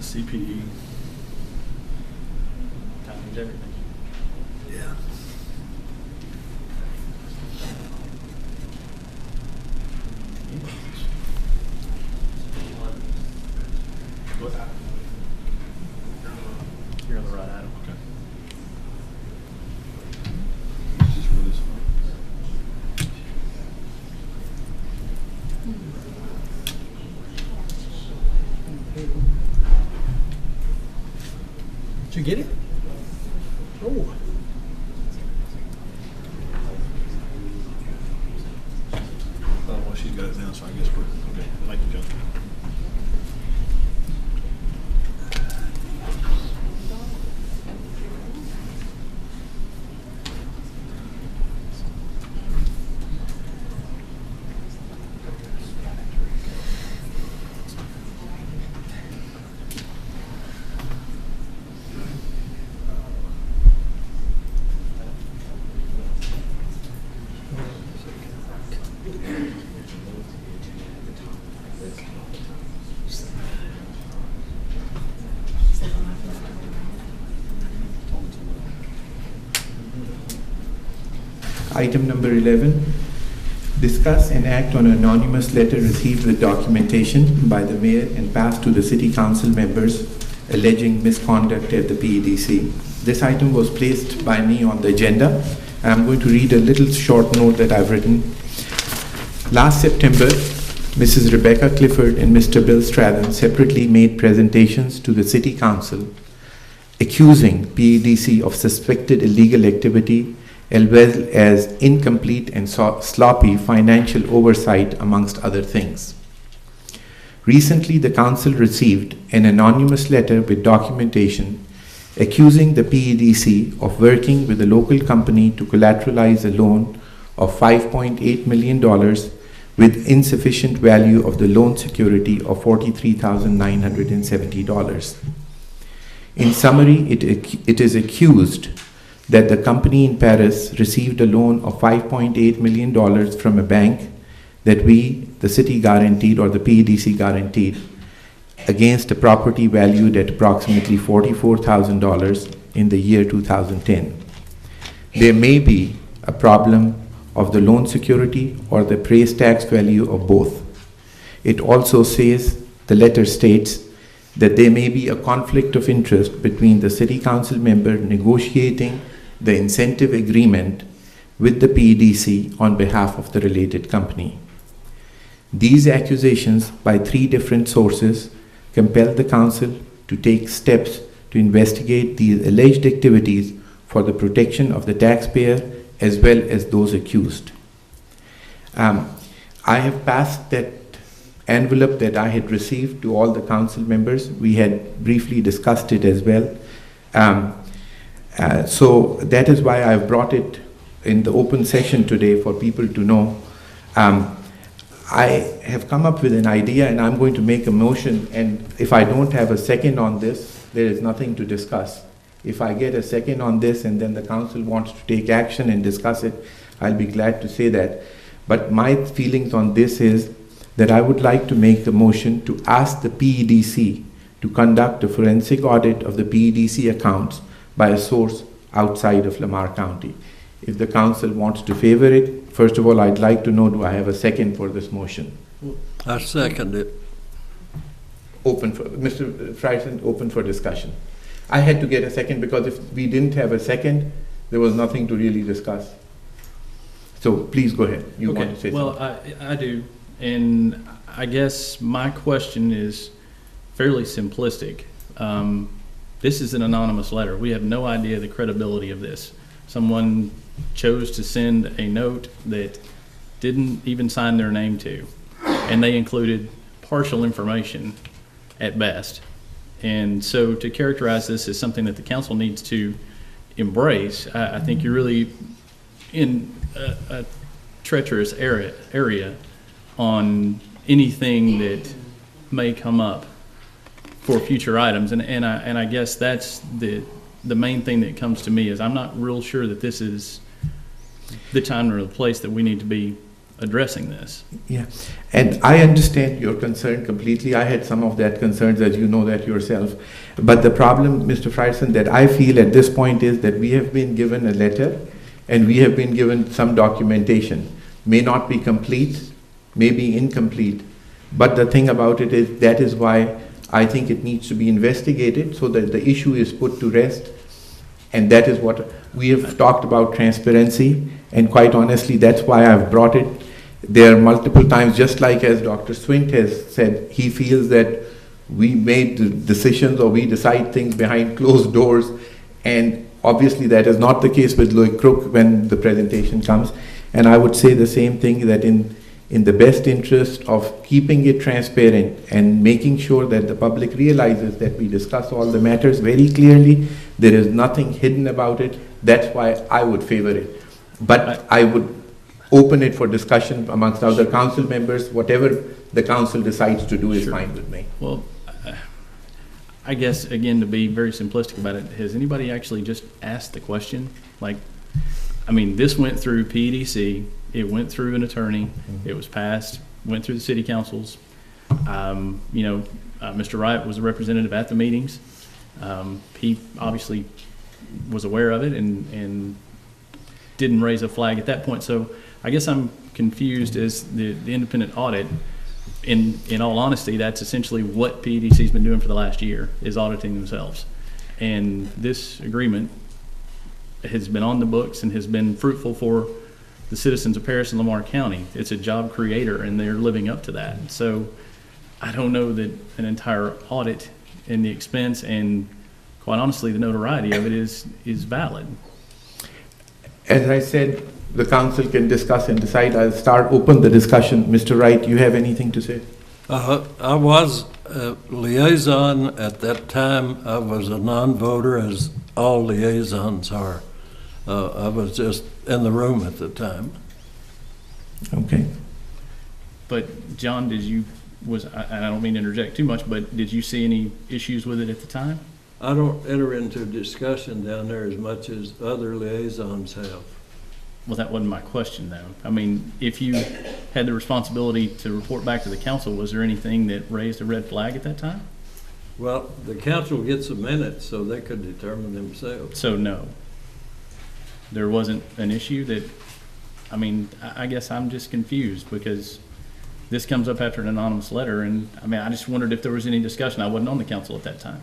CPE. Timing's everything. Yeah. You're on the right item. Okay. Did you get it? Oh. Oh, well, she's got it now, so I guess we're, okay, thank you, John. Item number 11, discuss and act on an anonymous letter received with documentation by the mayor and passed to the city council members alleging misconduct at the PEDC. This item was placed by me on the agenda, and I'm going to read a little short note that I've written. Last September, Mrs. Rebecca Clifford and Mr. Bill Stratton separately made presentations to the city council accusing PEDC of suspected illegal activity as well as incomplete and sloppy financial oversight, amongst other things. Recently, the council received an anonymous letter with documentation accusing the PEDC of working with a local company to collateralize a loan of $5.8 million with insufficient value of the loan security of $43,970. In summary, it is accused that the company in Paris received a loan of $5.8 million from a bank that we, the city, guaranteed, or the PEDC guaranteed, against a property valued at approximately $44,000 in the year 2010. There may be a problem of the loan security or the appraised tax value of both. It also says, the letter states, that there may be a conflict of interest between the city council member negotiating the incentive agreement with the PEDC on behalf of the related company. These accusations by 3 different sources compel the council to take steps to investigate these alleged activities for the protection of the taxpayer as well as those accused. I have passed that envelope that I had received to all the council members. We had briefly discussed it as well. So that is why I've brought it in the open session today for people to know. I have come up with an idea and I'm going to make a motion, and if I don't have a second on this, there is nothing to discuss. If I get a second on this and then the council wants to take action and discuss it, I'll be glad to say that. But my feelings on this is that I would like to make the motion to ask the PEDC to conduct a forensic audit of the PEDC accounts by a source outside of Lamar County. If the council wants to favor it, first of all, I'd like to know, do I have a second for this motion? I second it. Open for, Mr. Friesen, open for discussion. I had to get a second because if we didn't have a second, there was nothing to really discuss. So please go ahead. You want to say something? Well, I do. And I guess my question is fairly simplistic. This is an anonymous letter. We have no idea the credibility of this. Someone chose to send a note that didn't even sign their name to, and they included partial information at best. And so to characterize this as something that the council needs to embrace, I think you're really in a treacherous area on anything that may come up for future items. And I guess that's the main thing that comes to me is I'm not real sure that this is the time or the place that we need to be addressing this. Yeah, and I understand your concern completely. I had some of that concerns, as you know that yourself. But the problem, Mr. Frierson, that I feel at this point is that we have been given a letter and we have been given some documentation. May not be complete, may be incomplete, but the thing about it is that is why I think it needs to be investigated so that the issue is put to rest. And that is what we have talked about, transparency, and quite honestly, that's why I've brought it. There are multiple times, just like as Dr. Swint has said, he feels that we made the decisions or we decide things behind closed doors, and obviously that is not the case with Louis Crook when the presentation comes. And I would say the same thing, that in the best interest of keeping it transparent and making sure that the public realizes that we discuss all the matters very clearly, there is nothing hidden about it. That's why I would favor it. But I would open it for discussion amongst other council members. Whatever the council decides to do is fine with me. Well, I guess, again, to be very simplistic about it, has anybody actually just asked the question? Like, I mean, this went through PEDC, it went through an attorney, it was passed, went through the city councils. Mr. Wright was a representative at the meetings. He obviously was aware of it and didn't raise a flag at that point. So I guess I'm confused as the independent audit. In all honesty, that's essentially what PEDC's been doing for the last year, is auditing themselves. And this agreement has been on the books and has been fruitful for the citizens of Paris and Lamar County. It's a job creator, and they're living up to that. So I don't know that an entire audit and the expense and, quite honestly, the notoriety of it is valid. As I said, the council can discuss and decide. I'll open the discussion. Mr. Wright, you have anything to say? I was a liaison at that time. I was a non-voter, as all liaisons are. I was just in the room at the time. Okay. But John, and I don't mean to interject too much, but did you see any issues with it at the time? I don't enter into discussion down there as much as other liaisons have. Well, that wasn't my question, though. I mean, if you had the responsibility to report back to the council, was there anything that raised a red flag at that time? Well, the council gets a minute, so they could determine themselves. So no, there wasn't an issue that, I mean, I guess I'm just confused because this comes up after an anonymous letter, and I mean, I just wondered if there was any discussion. I wasn't on the council at that time.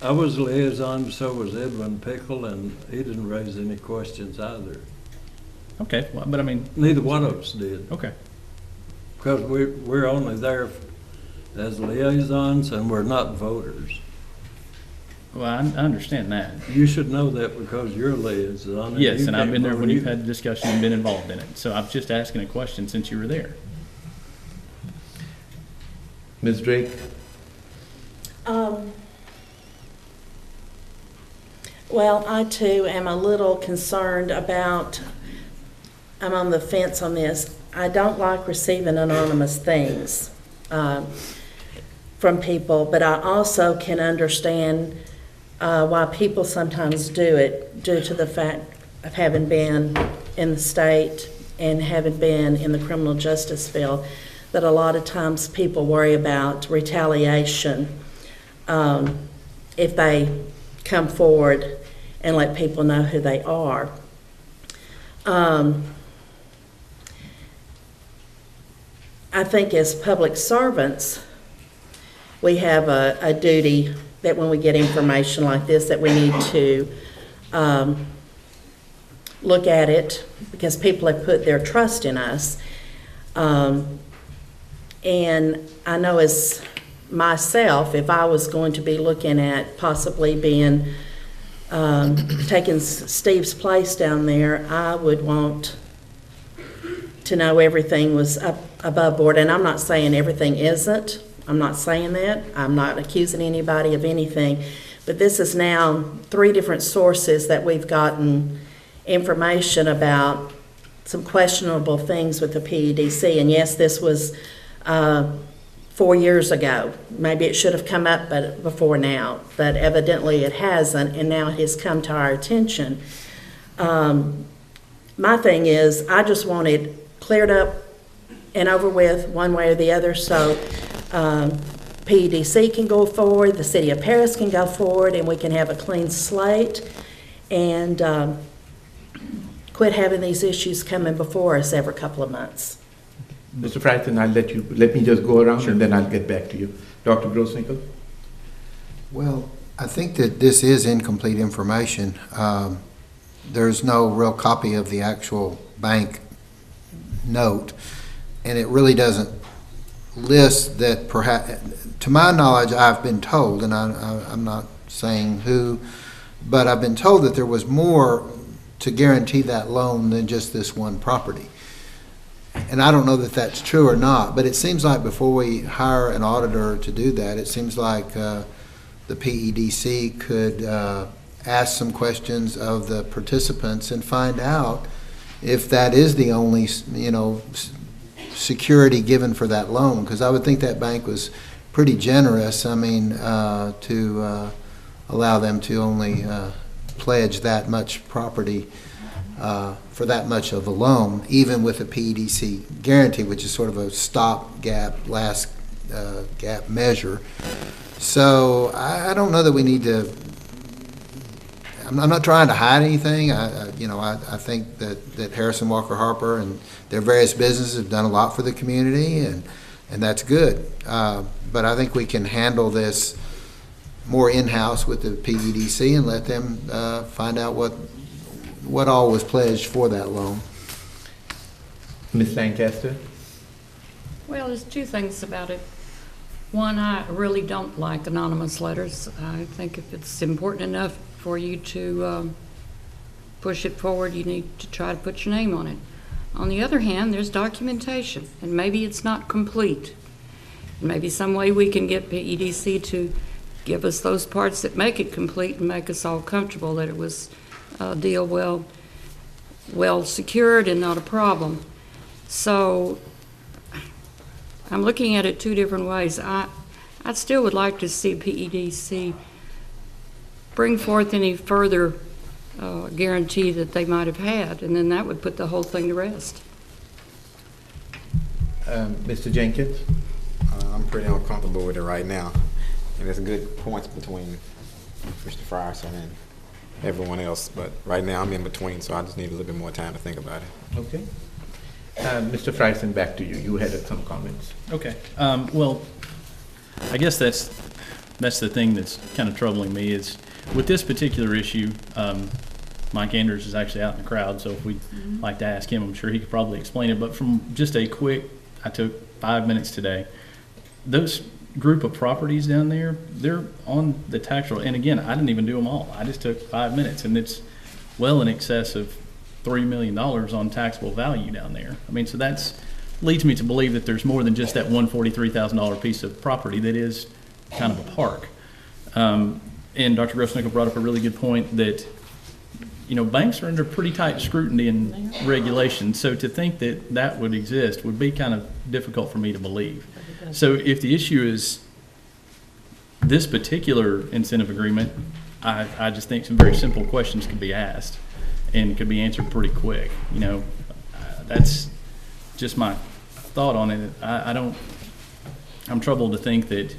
I was a liaison, so was Edwin Pickle, and he didn't raise any questions either. Okay, well, but I mean, neither one of us did. Okay. Because we're only there as liaisons, and we're not voters. Well, I understand that. You should know that because you're a liaison. Yes, and I've been there when you've had the discussion and been involved in it. So I'm just asking a question since you were there. Ms. Drake? Well, I too am a little concerned about, I'm on the fence on this. I don't like receiving anonymous things from people, but I also can understand why people sometimes do it due to the fact of having been in the state and having been in the criminal justice field, that a lot of times people worry about retaliation if they come forward and let people know who they are. I think as public servants, we have a duty that when we get information like this, that we need to look at it because people have put their trust in us. And I know as myself, if I was going to be looking at possibly being taking Steve's place down there, I would want to know everything was up above board. And I'm not saying everything isn't. I'm not saying that. I'm not accusing anybody of anything. But this is now 3 different sources that we've gotten information about some questionable things with the PEDC. And yes, this was 4 years ago. Maybe it should have come up before now, but evidently it hasn't, and now it has come to our attention. my thing is, I just want it cleared up and over with one way or the other, so PEDC can go forward, the city of Paris can go forward, and we can have a clean slate, and quit having these issues coming before us every couple of months. Mr. Fryston, let me just go around and then I'll get back to you. Dr. Grossnickel? Well, I think that this is incomplete information. There's no real copy of the actual bank note, and it really doesn't list that perhaps, to my knowledge, I've been told, and I'm not saying who, but I've been told that there was more to guarantee that loan than just this one property. And I don't know that that's true or not, but it seems like before we hire an auditor to do that, it seems like the PEDC could ask some questions of the participants and find out if that is the only, security given for that loan, because I would think that bank was pretty generous, to allow them to only pledge that much property for that much of a loan, even with a PEDC guarantee, which is sort of a stopgap, last gap measure. So I don't know that we need to. I'm not trying to hide anything. I think that Harrison Walker Harper and their various businesses have done a lot for the community, and that's good. But I think we can handle this more in-house with the PEDC and let them find out what all was pledged for that loan. Ms. Lancaster? Well, there's two things about it. One, I really don't like anonymous letters. I think if it's important enough for you to push it forward, you need to try to put your name on it. On the other hand, there's documentation, and maybe it's not complete. Maybe some way we can get PEDC to give us those parts that make it complete and make us all comfortable that it was a deal well secured and not a problem. So I'm looking at it two different ways. I still would like to see PEDC bring forth any further guarantee that they might have had, and then that would put the whole thing to rest. Mr. Jenkins? I'm pretty uncomfortable with it right now, and there's good points between Mr. Frierson and everyone else, but right now I'm in between, so I just need a little bit more time to think about it. Okay. Mr. Frierson, back to you. You had some comments. Okay. Well, I guess that's the thing that's kind of troubling me is with this particular issue, Mike Anders is actually out in the crowd, so if we'd like to ask him, I'm sure he could probably explain it. But from just I took 5 minutes today. Those group of properties down there, they're on the tax roll. And again, I didn't even do them all. I just took 5 minutes, and it's well in excess of $3 million on taxable value down there. So that's leads me to believe that there's more than just that $143,000 piece of property that is kind of a park. And Dr. Grossnickel brought up a really good point that, banks are under pretty tight scrutiny and regulation. So to think that that would exist would be kind of difficult for me to believe. So if the issue is this particular incentive agreement, I just think some very simple questions could be asked and could be answered pretty quick. That's just my thought on it. I'm troubled to think that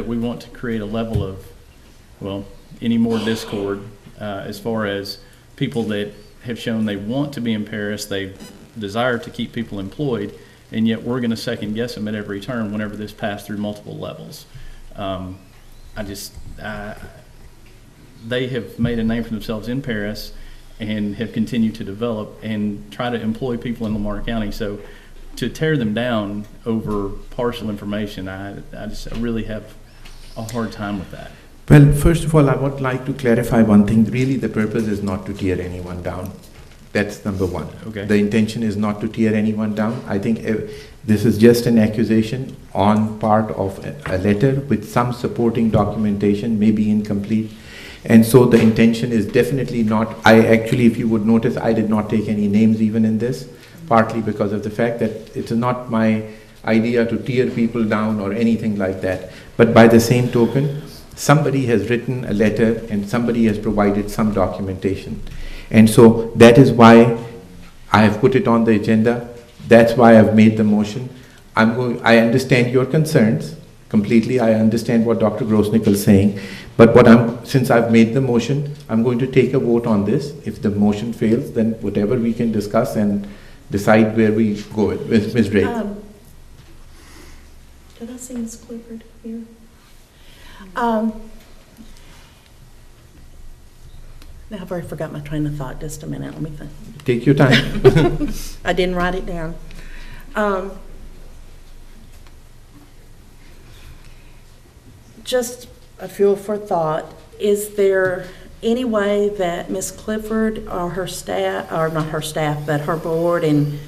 we want to create a level of, any more discord as far as people that have shown they want to be in Paris, they desire to keep people employed, and yet we're going to second guess them at every turn whenever this passed through multiple levels. They have made a name for themselves in Paris and have continued to develop and try to employ people in Lamar County. So to tear them down over partial information, I really have a hard time with that. Well, first of all, I would like to clarify one thing. Really, the purpose is not to tear anyone down. That's number one. Okay. The intention is not to tear anyone down. I think this is just an accusation on part of a letter with some supporting documentation, maybe incomplete. And so the intention is definitely not, if you would notice, I did not take any names even in this, partly because of the fact that it's not my idea to tear people down or anything like that. But by the same token, somebody has written a letter and somebody has provided some documentation. And so that is why I have put it on the agenda. That's why I've made the motion. I understand your concerns completely. I understand what Dr. Grosnick is saying. But since I've made the motion, I'm going to take a vote on this. If the motion fails, then whatever we can discuss and decide where we go with. Ms. Drake. Did I see Ms. Clifford here? Now I've already forgot my train of thought. Just a minute, let me think. Take your time. I didn't write it down. Just a fuel for thought. Is there any way that Ms. Clifford or her staff, or not her staff, but her board and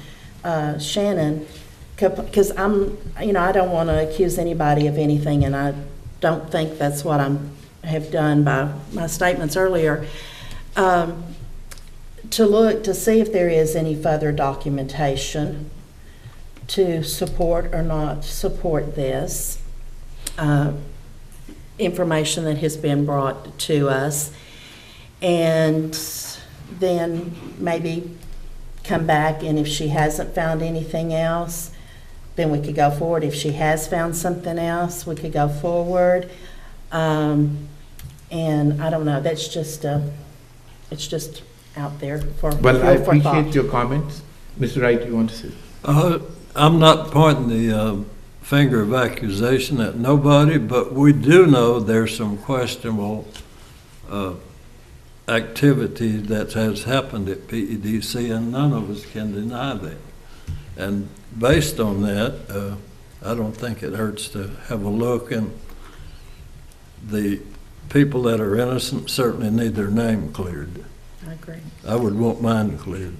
Shannon, because I don't want to accuse anybody of anything, and I don't think that's what I have done by my statements earlier, to look to see if there is any further documentation to support or not support this information that has been brought to us, and then maybe come back, and if she hasn't found anything else, then we could go forward. If she has found something else, we could go forward. And I don't know, that's just it's just out there for Well, I for thought. appreciate your comments. Mr. Wright, you want to say? I'm not pointing the finger of accusation at nobody, but we do know there's some questionable activity that has happened at PEDC, and none of us can deny that. And based on that, I don't think it hurts to have a look, and the people that are innocent certainly need their name cleared. I agree. I would want mine cleared.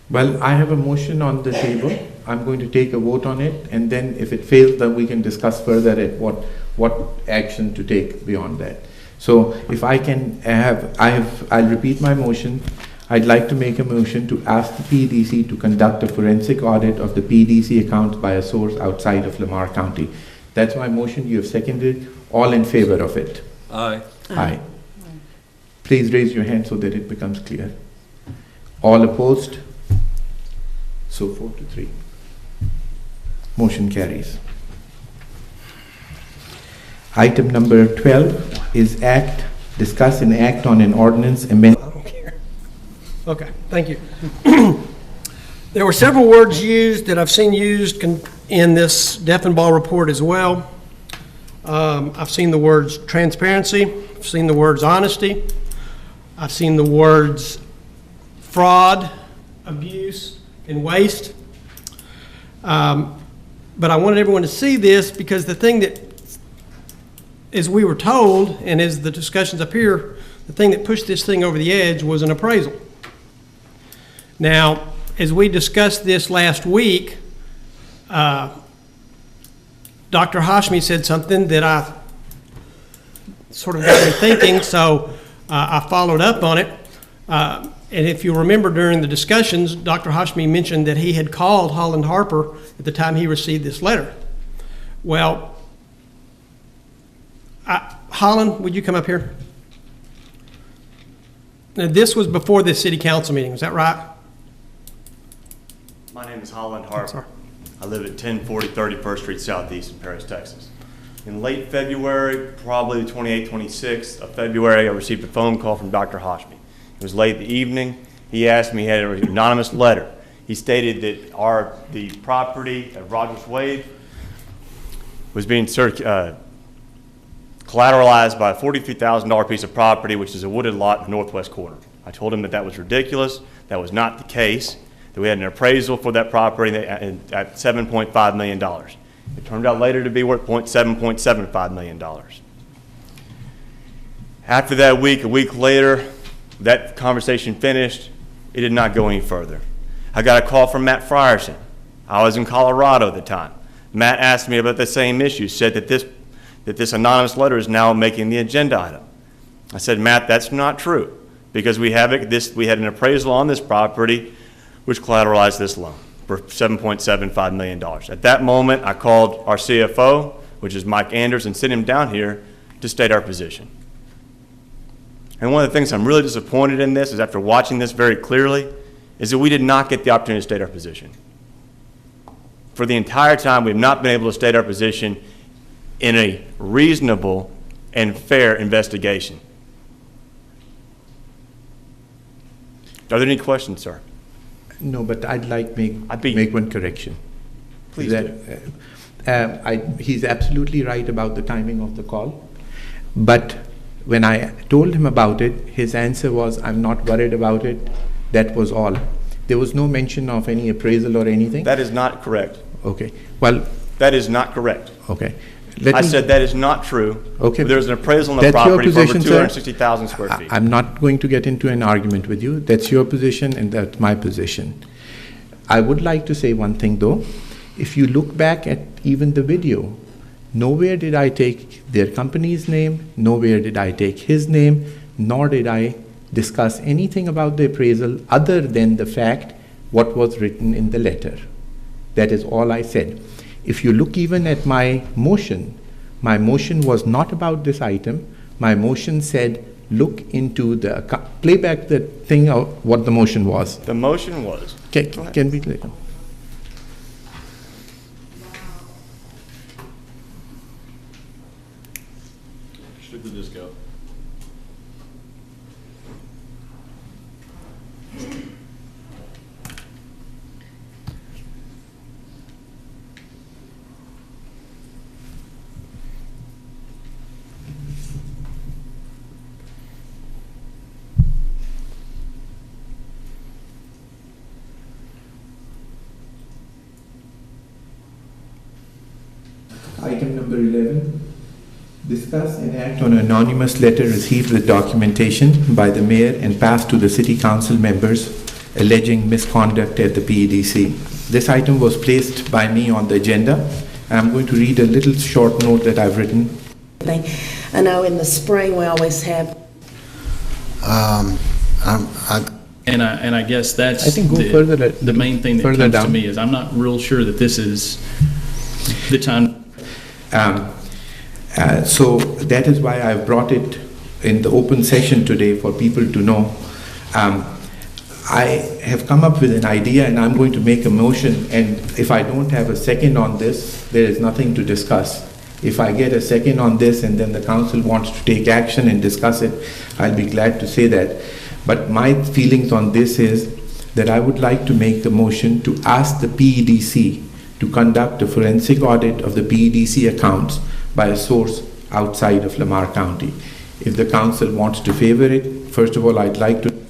Well, I have a motion on the table. I'm going to take a vote on it, and then if it fails, then we can discuss further at what action to take beyond that. So if I can I'll repeat my motion. I'd like to make a motion to ask the PDC to conduct a forensic audit of the PDC accounts by a source outside of Lamar County. That's my motion. You have seconded. All in favor of it? Aye. Aye. Please raise your hand so that it becomes clear. All opposed? So 4-3. Motion carries. Item number 12 is discuss and act on an ordinance amendment. I don't care. Okay, thank you. There were several words used that I've seen used in this Deffenbaugh report as well. I've seen the words transparency, I've seen the words honesty, I've seen the words fraud, abuse, and waste. But I wanted everyone to see this because the thing that, as we were told, and as the discussions up here, the thing that pushed this thing over the edge was an appraisal. Now, as we discussed this last week, Dr. Hashmi said something that I sort of got me thinking, so I followed up on it. And if you remember during the discussions, Dr. Hashmi mentioned that he had called Holland Harper at the time he received this letter. Well, Holland, would you come up here? Now, this was before the city council meeting, is that right? My name is Holland Harper. I live at 1040 31st Street Southeast in Paris, Texas. In late February, probably the 28th, 26th of February, I received a phone call from Dr. Hashmi. It was late in the evening. He asked me, he had an anonymous letter. He stated that the property at Rogers Wade was being collateralized by a $43,000 piece of property, which is a wooded lot in the northwest corner. I told him that that was ridiculous. That was not the case. That we had an appraisal for that property at $7.5 million. It turned out later to be worth $7.75 million. After that week, a week later, that conversation finished. It did not go any further. I got a call from Matt Frierson. I was in Colorado at the time. Matt asked me about the same issue, said that this anonymous letter is now making the agenda item. I said, Matt, that's not true, because we had an appraisal on this property which collateralized this loan for $7.75 million. At that moment, I called our CFO, which is Mike Anders, and sent him down here to state our position. And one of the things I'm really disappointed in this is after watching this very clearly, is that we did not get the opportunity to state our position. For the entire time, we have not been able to state our position in a reasonable and fair investigation. Are there any questions, sir? No, but I'd like make one correction. Please do. He's absolutely right about the timing of the call, but when I told him about it, his answer was, "I'm not worried about it." That was all. There was no mention of any appraisal or anything? That is not correct. Okay. Well, that is not correct. Okay. I said that is not true. Okay. There's an appraisal on the That's your property for over position, sir? 260,000 square feet. I'm not going to get into an argument with you. That's your position and that's my position. I would like to say one thing though. If you look back at even the video, nowhere did I take their company's name, nowhere did I take his name, nor did I discuss anything about the appraisal other than the fact what was written in the letter. That is all I said. If you look even at my motion was not about this item. My motion said, look into the, play back the thing of what the motion was. The motion was. Can we play? Strictly disco. Item number 11, discuss and act on an anonymous letter received with documentation by the mayor and passed to the city council members alleging misconduct at the PEDC. This item was placed by me on the agenda. I'm going to read a little short note that I've written. I know in the spring we always have. And I guess that's I think go further, the main thing that comes further to down. me is I'm not real sure that this is the time. So that is why I've brought it in the open session today for people to know. I have come up with an idea and I'm going to make a motion, and if I don't have a second on this, there is nothing to discuss. If I get a second on this and then the council wants to take action and discuss it, I'll be glad to say that. But my feelings on this is that I would like to make the motion to ask the PEDC to conduct a forensic audit of the PEDC accounts by a source outside of Lamar County. If the council wants to favor it, first of all, I'd like to.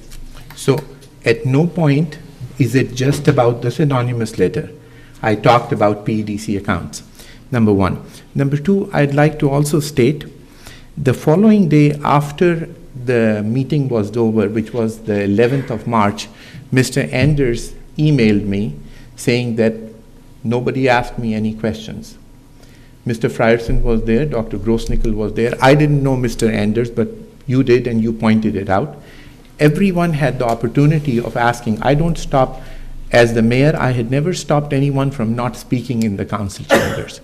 So at no point is it just about this anonymous letter. I talked about PEDC accounts, number one. Number two, I'd like to also state the following day after the meeting was over, which was the 11th of March, Mr. Anders emailed me saying that nobody asked me any questions. Mr. Frierson was there, Dr. Grossnickel was there. I didn't know Mr. Anders, but you did and you pointed it out. Everyone had the opportunity of asking. I don't stop, as the mayor, I had never stopped anyone from not speaking in the council chambers.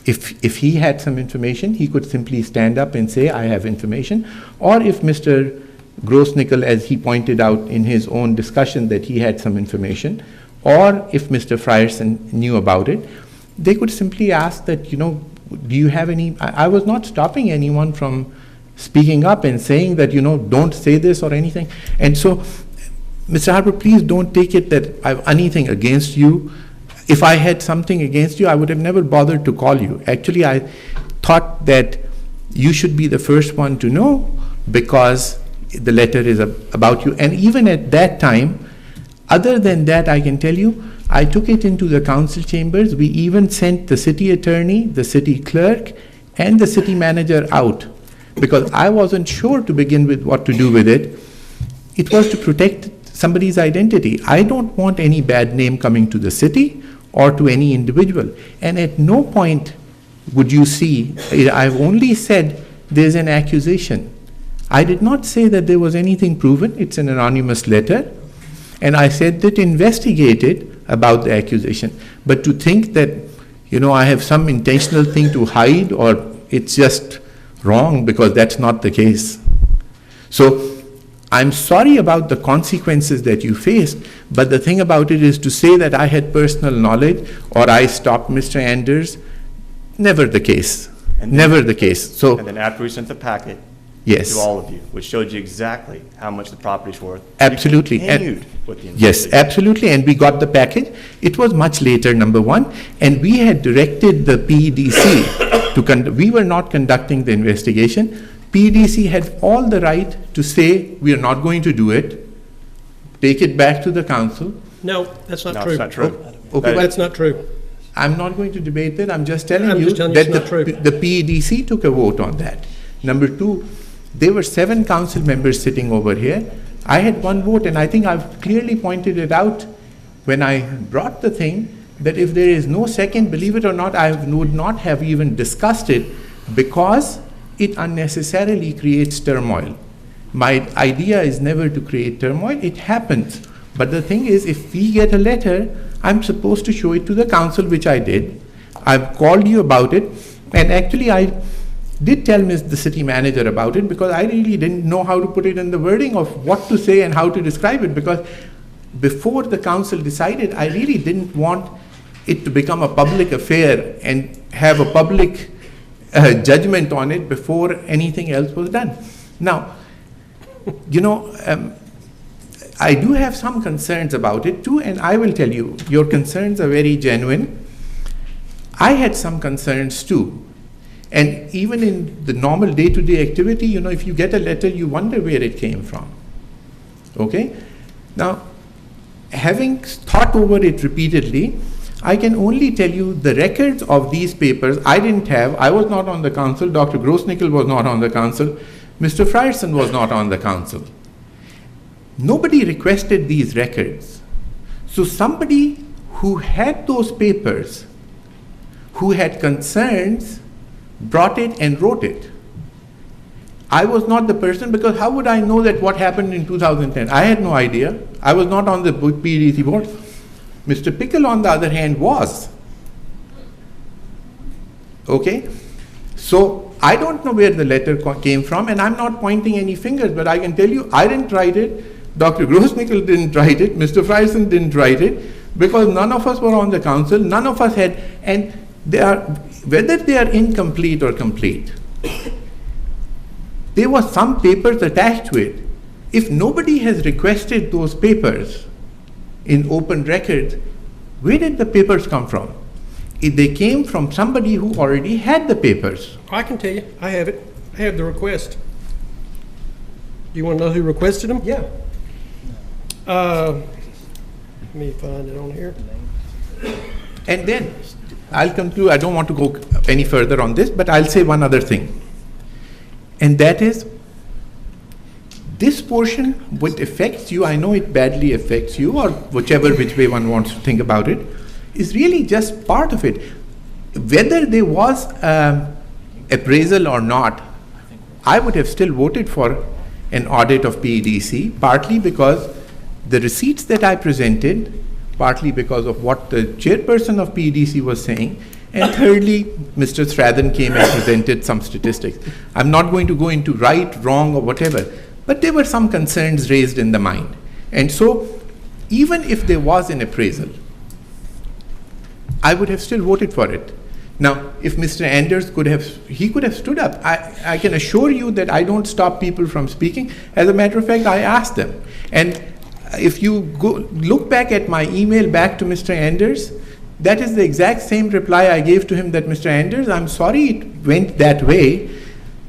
If he had some information, he could simply stand up and say, I have information. Or if Mr. Grossnickel, as he pointed out in his own discussion that he had some information, or if Mr. Frierson knew about it, they could simply ask that, do you have any, I was not stopping anyone from speaking up and saying that, don't say this or anything. And so, Mr. Harper, please don't take it that I have anything against you. If I had something against you, I would have never bothered to call you. Actually, I thought that you should be the first one to know because the letter is about you. And even at that time, other than that, I can tell you, I took it into the council chambers. We even sent the city attorney, the city clerk, and the city manager out because I wasn't sure to begin with what to do with it. It was to protect somebody's identity. I don't want any bad name coming to the city or to any individual. And at no point would you see, I've only said there's an accusation. I did not say that there was anything proven. It's an anonymous letter. And I said that investigated about the accusation. But to think that, I have some intentional thing to hide or it's just wrong because that's not the case. So I'm sorry about the consequences that you faced, but the thing about it is to say that I had personal knowledge or I stopped Mr. Anders, never the case. And then- Never the case. So, And then after we sent the packet yes. to all of you, which showed you exactly how much the property's worth. Absolutely. You And- continued with the Yes, investigation. absolutely, and we got the package. It was much later, number one, and we had directed the PEDC to we were not conducting the investigation. PEDC had all the right to say, we are not going to do it, take it back to the council. No, that's not No, true. it's not true. Okay, That's not true. I'm not going to debate that, I'm just telling I'm you just telling you that it's not true. the PEDC took a vote on that. Number two, there were 7 council members sitting over here. I had 1 vote, and I think I've clearly pointed it out when I brought the thing, that if there is no second, believe it or not, I would not have even discussed it because it unnecessarily creates turmoil. My idea is never to create turmoil, it happens. But the thing is, if we get a letter, I'm supposed to show it to the council, which I did. I've called you about it, and actually I did tell the city manager about it because I really didn't know how to put it in the wording of what to say and how to describe it, because before the council decided, I really didn't want it to become a public affair and have a public judgment on it before anything else was done. Now, you know, I do have some concerns about it too, and I will tell you, your concerns are very genuine. I had some concerns too. And even in the normal day-to-day activity, you know, if you get a letter, you wonder where it came from. Okay? Now, having thought over it repeatedly, I can only tell you the records of these papers I didn't have. I was not on the council. Dr. Grossnickel was not on the council. Mr. Frierson was not on the council. Nobody requested these records. So somebody who had those papers, who had concerns, brought it and wrote it. I was not the person, because how would I know that what happened in 2010? I had no idea. I was not on the PEDC board. Mr. Pickle, on the other hand, was. Okay? So I don't know where the letter came from, and I'm not pointing any fingers, but I can tell you I didn't write it, Dr. Grossnickel didn't write it, Mr. Frierson didn't write it, because none of us were on the council, none of us had, and they are, whether they are incomplete or complete, there was some papers attached to it. If nobody has requested those papers in open records, where did the papers come from? If they came from somebody who already had the papers. I can tell you, I have it. I have the request. Do you want to know who requested them? Yeah. Let me find it on here. And then, I'll conclude, I don't want to go any further on this, but I'll say one other thing. And that is, this portion, what affects you, I know it badly affects you, or whichever which way one wants to think about it, is really just part of it. Whether there was appraisal or not, I would have still voted for an audit of PEDC, partly because the receipts that I presented, partly because of what the chairperson of PEDC was saying, and thirdly, Mr. Strathen came and presented some statistics. I'm not going to go into right, wrong, or whatever, but there were some concerns raised in the mind. And so, even if there was an appraisal, I would have still voted for it. Now, if Mr. Anders could have stood up. I can assure you that I don't stop people from speaking. As a matter of fact, I asked them. And if you look back at my email back to Mr. Anders, that is the exact same reply I gave to him, that Mr. Anders, I'm sorry it went that way,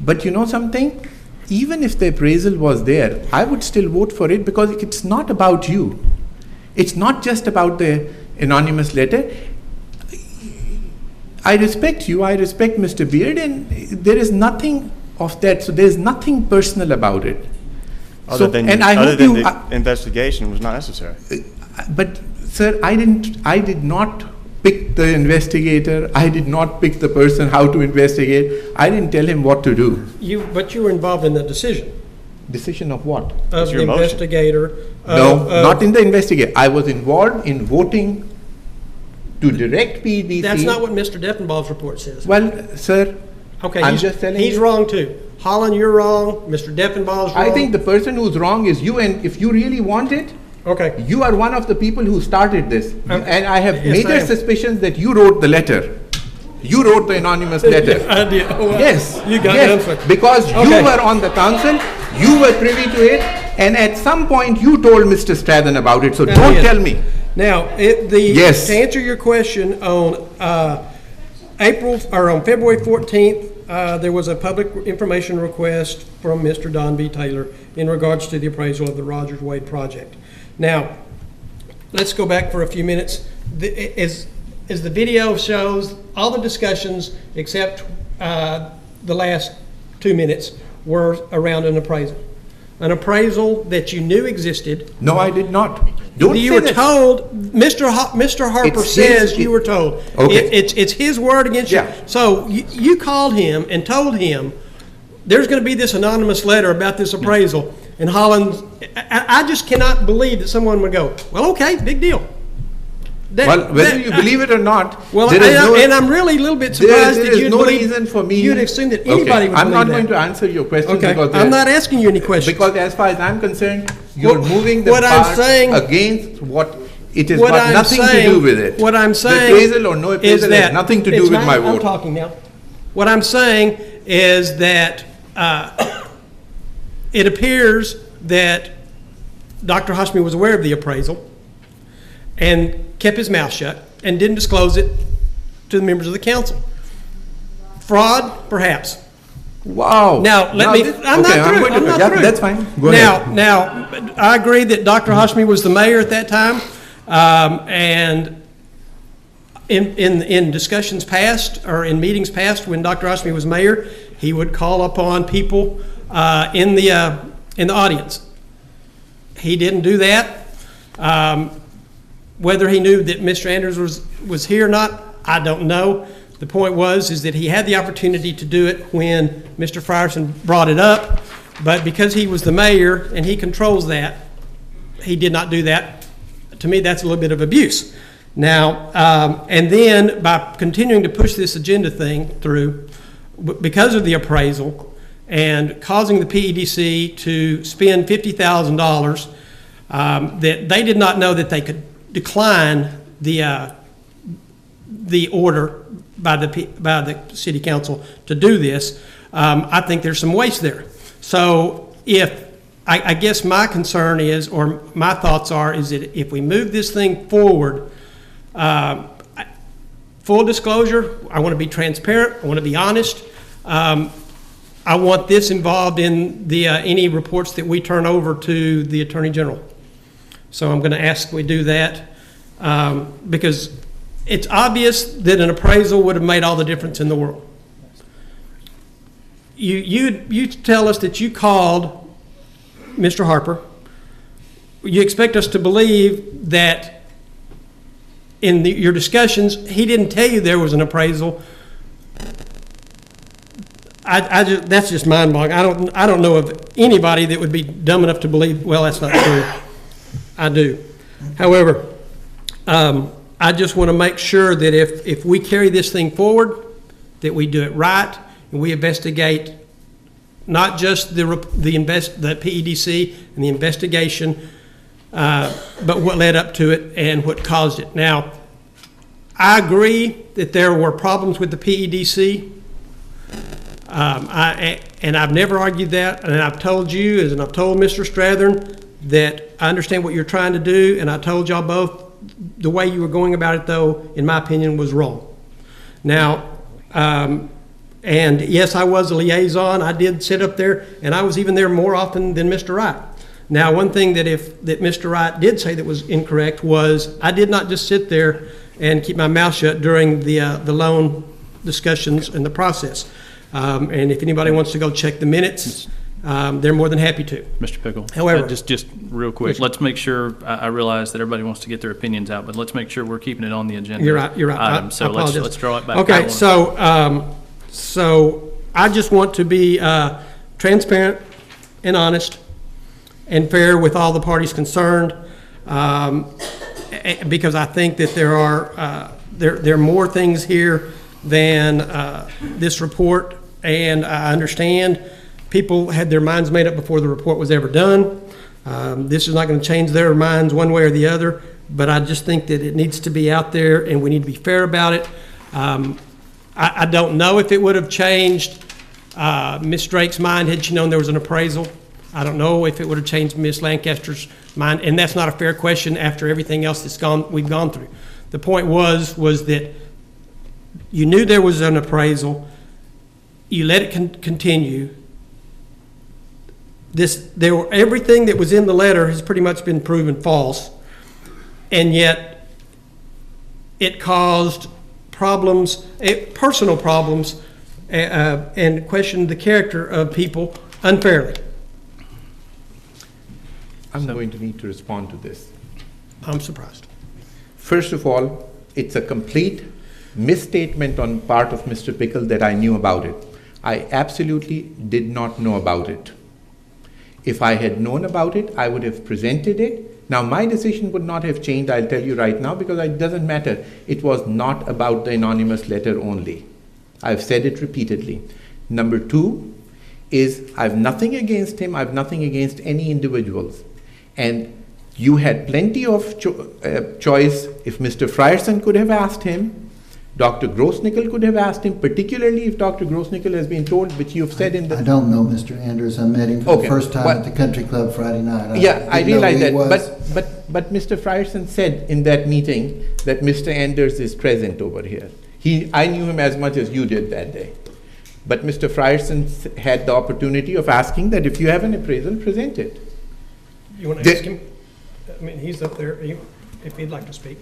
but you know something? Even if the appraisal was there, I would still vote for it, because it's not about you. It's not just about the anonymous letter. I respect you, I respect Mr. Beard, and there is nothing of that, so there's nothing personal about it. Other than the investigation was not necessary. But sir, I did not pick the investigator, I did not pick the person how to investigate, I didn't tell him what to do. But you were involved in the decision. Decision of what? Of the investigator. No, not in the investigator. I was involved in voting to direct PEDC. That's not what Mr. Deppenball's report says. Well, sir, okay, I'm just telling he's you. wrong too. Holland, you're wrong, Mr. Deffenbaugh's wrong. I think the person who's wrong is you, and if you really want it, Okay. you are one of the people who started this. And I have Yes, I major am. suspicions that you wrote the letter. You wrote the anonymous letter. I did. Oh, well, Yes. You got yes, it. because you Okay. were on the council, you were privy to it, and at some point you told Mr. Stratton about it, so don't Yes. tell me. Now, Yes. to answer your question, on on February 14th, there was a public information request from Mr. Don B. Taylor in regards to the appraisal of the Rogers Wade project. Now, let's go back for a few minutes. As the video shows, all the discussions except the last 2 minutes were around an appraisal. An appraisal that you knew existed. No, I did not. Don't You say were that. told, Mr. Harper It's says his- you were told. Okay. It's his word against you. Yeah. So you called him and told him, there's going to be this anonymous letter about this appraisal. And Holland, I just cannot believe that someone would go, well, okay, big deal. Well, whether you believe it or not, Well, there is no, and I'm really a little bit surprised there that is you'd no believe, reason for me. you'd assume that Okay, anybody would I'm not believe going to answer your question Okay, because I'm not asking you any questions. Because as far as I'm concerned, you're moving the what I'm part saying- against what it has What got I'm nothing to saying- do with it. What I'm saying the appraisal or no is appraisal that has nothing to do it's with not- my I'm vote. talking now. What I'm saying is that it appears that Dr. Hashmi was aware of the appraisal and kept his mouth shut and didn't disclose it to the members of the council. Fraud, perhaps. Wow. Now, Now I'm this- not okay, I'm through. going to- I'm not yeah, through. that's fine. Go now, ahead. Now, I agree that Dr. Hashmi was the mayor at that time, and in discussions past, or in meetings past, when Dr. Hashmi was mayor, he would call upon people in the audience. He didn't do that. Whether he knew that Mr. Andrews was here or not, I don't know. The point is that he had the opportunity to do it when Mr. Frierson brought it up, but because he was the mayor and he controls that, he did not do that. To me, that's a little bit of abuse. Now, and then by continuing to push this agenda thing through, because of the appraisal and causing the PEDC to spend $50,000, that they did not know that they could decline the order by the city council to do this. I think there's some waste there. So I guess my concern is, or my thoughts are, is that if we move this thing forward, full disclosure, I want to be transparent, I want to be honest. I want this involved in the any reports that we turn over to the Attorney General. So I'm going to ask we do that, because it's obvious that an appraisal would have made all the difference in the world. You tell us that you called Mr. Harper. You expect us to believe that in your discussions, he didn't tell you there was an appraisal. That's just mind-boggling. I don't know of anybody that would be dumb enough to believe, well, that's not true. I do. However, I just want to make sure that if we carry this thing forward, that we do it right, and we investigate not just the PEDC and the investigation, but what led up to it and what caused it. Now, I agree that there were problems with the PEDC. And I've never argued that, and I've told you, and I've told Mr. Strathern, that I understand what you're trying to do, and I told y'all both the way you were going about it, though, in my opinion, was wrong. Now, and yes, I was a liaison. I did sit up there, and I was even there more often than Mr. Wright. Now, one thing that Mr. Wright did say that was incorrect was I did not just sit there and keep my mouth shut during the loan discussions and the process. And if anybody wants to go check the minutes, they're more than happy to. Mr. Pickle. However, just real quick, let's make sure, I realize that everybody wants to get their opinions out, but let's make sure we're keeping it on the agenda. You're right. Item. I So apologize. let's draw it back. Okay, so I just want to be transparent and honest and fair with all the parties concerned, because I think that there are more things here than this report, and I understand people had their minds made up before the report was ever done. This is not going to change their minds one way or the other, but I just think that it needs to be out there, and we need to be fair about it. I don't know if it would have changed Ms. Drake's mind had she known there was an appraisal. I don't know if it would have changed Ms. Lancaster's mind, and that's not a fair question after everything else we've gone through. The point was that you knew there was an appraisal, you let it continue. Everything that was in the letter has pretty much been proven false, and yet it caused problems, personal problems, and questioned the character of people unfairly. I'm going to need to respond to this. I'm surprised. First of all, it's a complete misstatement on part of Mr. Pickle that I knew about it. I absolutely did not know about it. If I had known about it, I would have presented it. Now, my decision would not have changed, I'll tell you right now, because it doesn't matter. It was not about the anonymous letter only. I've said it repeatedly. Number two is I have nothing against him, I have nothing against any individuals. And you had plenty of choice. If Mr. Frierson could have asked him, Dr. Grossnickel could have asked him, particularly if Dr. Grossnickel has been told, which you've said in the... I don't know Mr. Andrews. I met him for the first time at the Country Club Friday night. I realize that, but Mr. Frierson said in that meeting that Mr. Anders is present over here. I knew him as much as you did that day. But Mr. Frierson had the opportunity of asking that if you have an appraisal, present it. You want to ask him? I mean, he's up there, if he'd like to speak.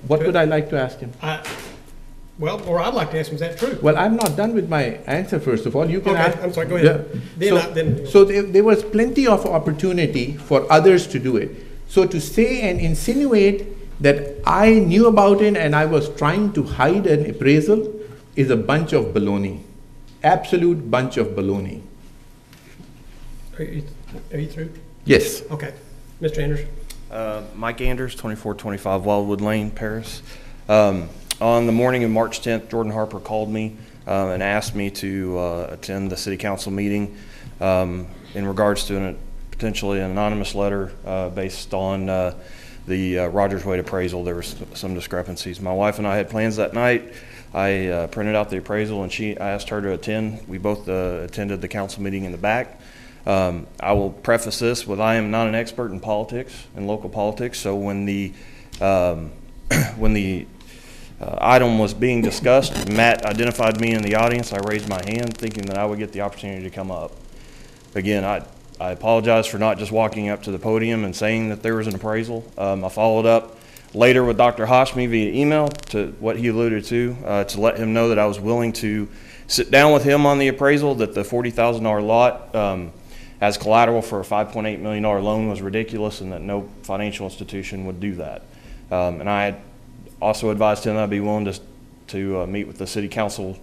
What would I like to ask him? Or I'd like to ask him, is that true? Well, I'm not done with my answer, first of all. You can ask. I'm sorry, go ahead. Yeah. So there was plenty of opportunity for others to do it. So to say and insinuate that I knew about it and I was trying to hide an appraisal is a bunch of baloney. Absolute bunch of baloney. Are you through? Yes. Okay. Mr. Anders? Mike Anders, 2425 Wildwood Lane, Paris. On the morning of March 10th, Jordan Harper called me and asked me to attend the city council meeting in regards to potentially an anonymous letter based on the Rogers Wade appraisal. There were some discrepancies. My wife and I had plans that night. I printed out the appraisal and I asked her to attend. We both attended the council meeting in the back. I will preface this with I am not an expert in politics, in local politics, so when the item was being discussed, Matt identified me in the audience. I raised my hand thinking that I would get the opportunity to come up. Again, I apologize for not just walking up to the podium and saying that there was an appraisal. I followed up later with Dr. Hashmi via email to what he alluded to let him know that I was willing to sit down with him on the appraisal, that the $40,000 lot as collateral for a $5.8 million loan was ridiculous and that no financial institution would do that. And I had also advised him that I'd be willing to meet with the city council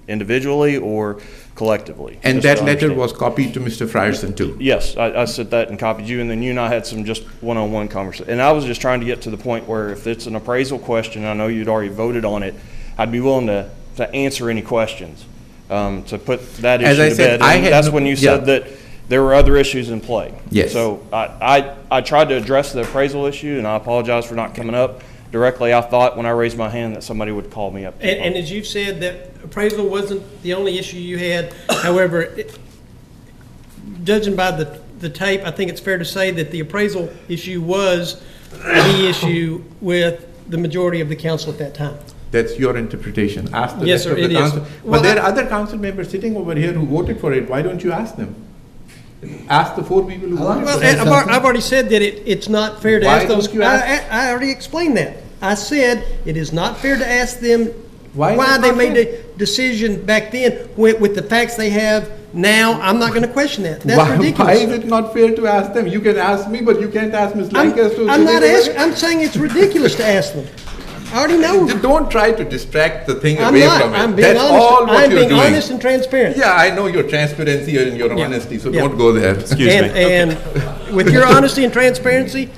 individually or collectively. And that letter was copied to Mr. Frierson too? Yes, I said that and copied you, and then you and I had some just one-on-one conversation. And I was just trying to get to the point where if it's an appraisal question, I know you'd already voted on it, I'd be willing to answer any questions, to put that issue to bed. And that's when you said that there were other issues in play. Yes. So I tried to address the appraisal issue, and I apologize for not coming up directly. I thought when I raised my hand that somebody would call me up. And as you've said, that appraisal wasn't the only issue you had. However, judging by the tape, I think it's fair to say that the appraisal issue was the issue with the majority of the council at that time. That's your interpretation. Ask the Yes, rest sir, of the it is. council. Well, But there are other council members sitting over here who voted for it. Why don't you ask them? Ask the 4 people who voted for it. Well, I've already said that it's not fair to Why ask those. don't you ask? I already explained that. I said it is not fair to ask them why they made the decision back then with the facts they have now. I'm not going to question that. That's ridiculous. Why is it not fair to ask them? You can ask me, but you can't ask Ms. Lancaster. I'm saying it's ridiculous to ask them. I already know. Don't try to distract the thing I'm away not. from it. I'm being That's honest. all what I'm you're being doing. honest and transparent. Yeah, I know your transparency and your honesty, so Yeah. don't go there. Excuse me. And with your honesty and transparency,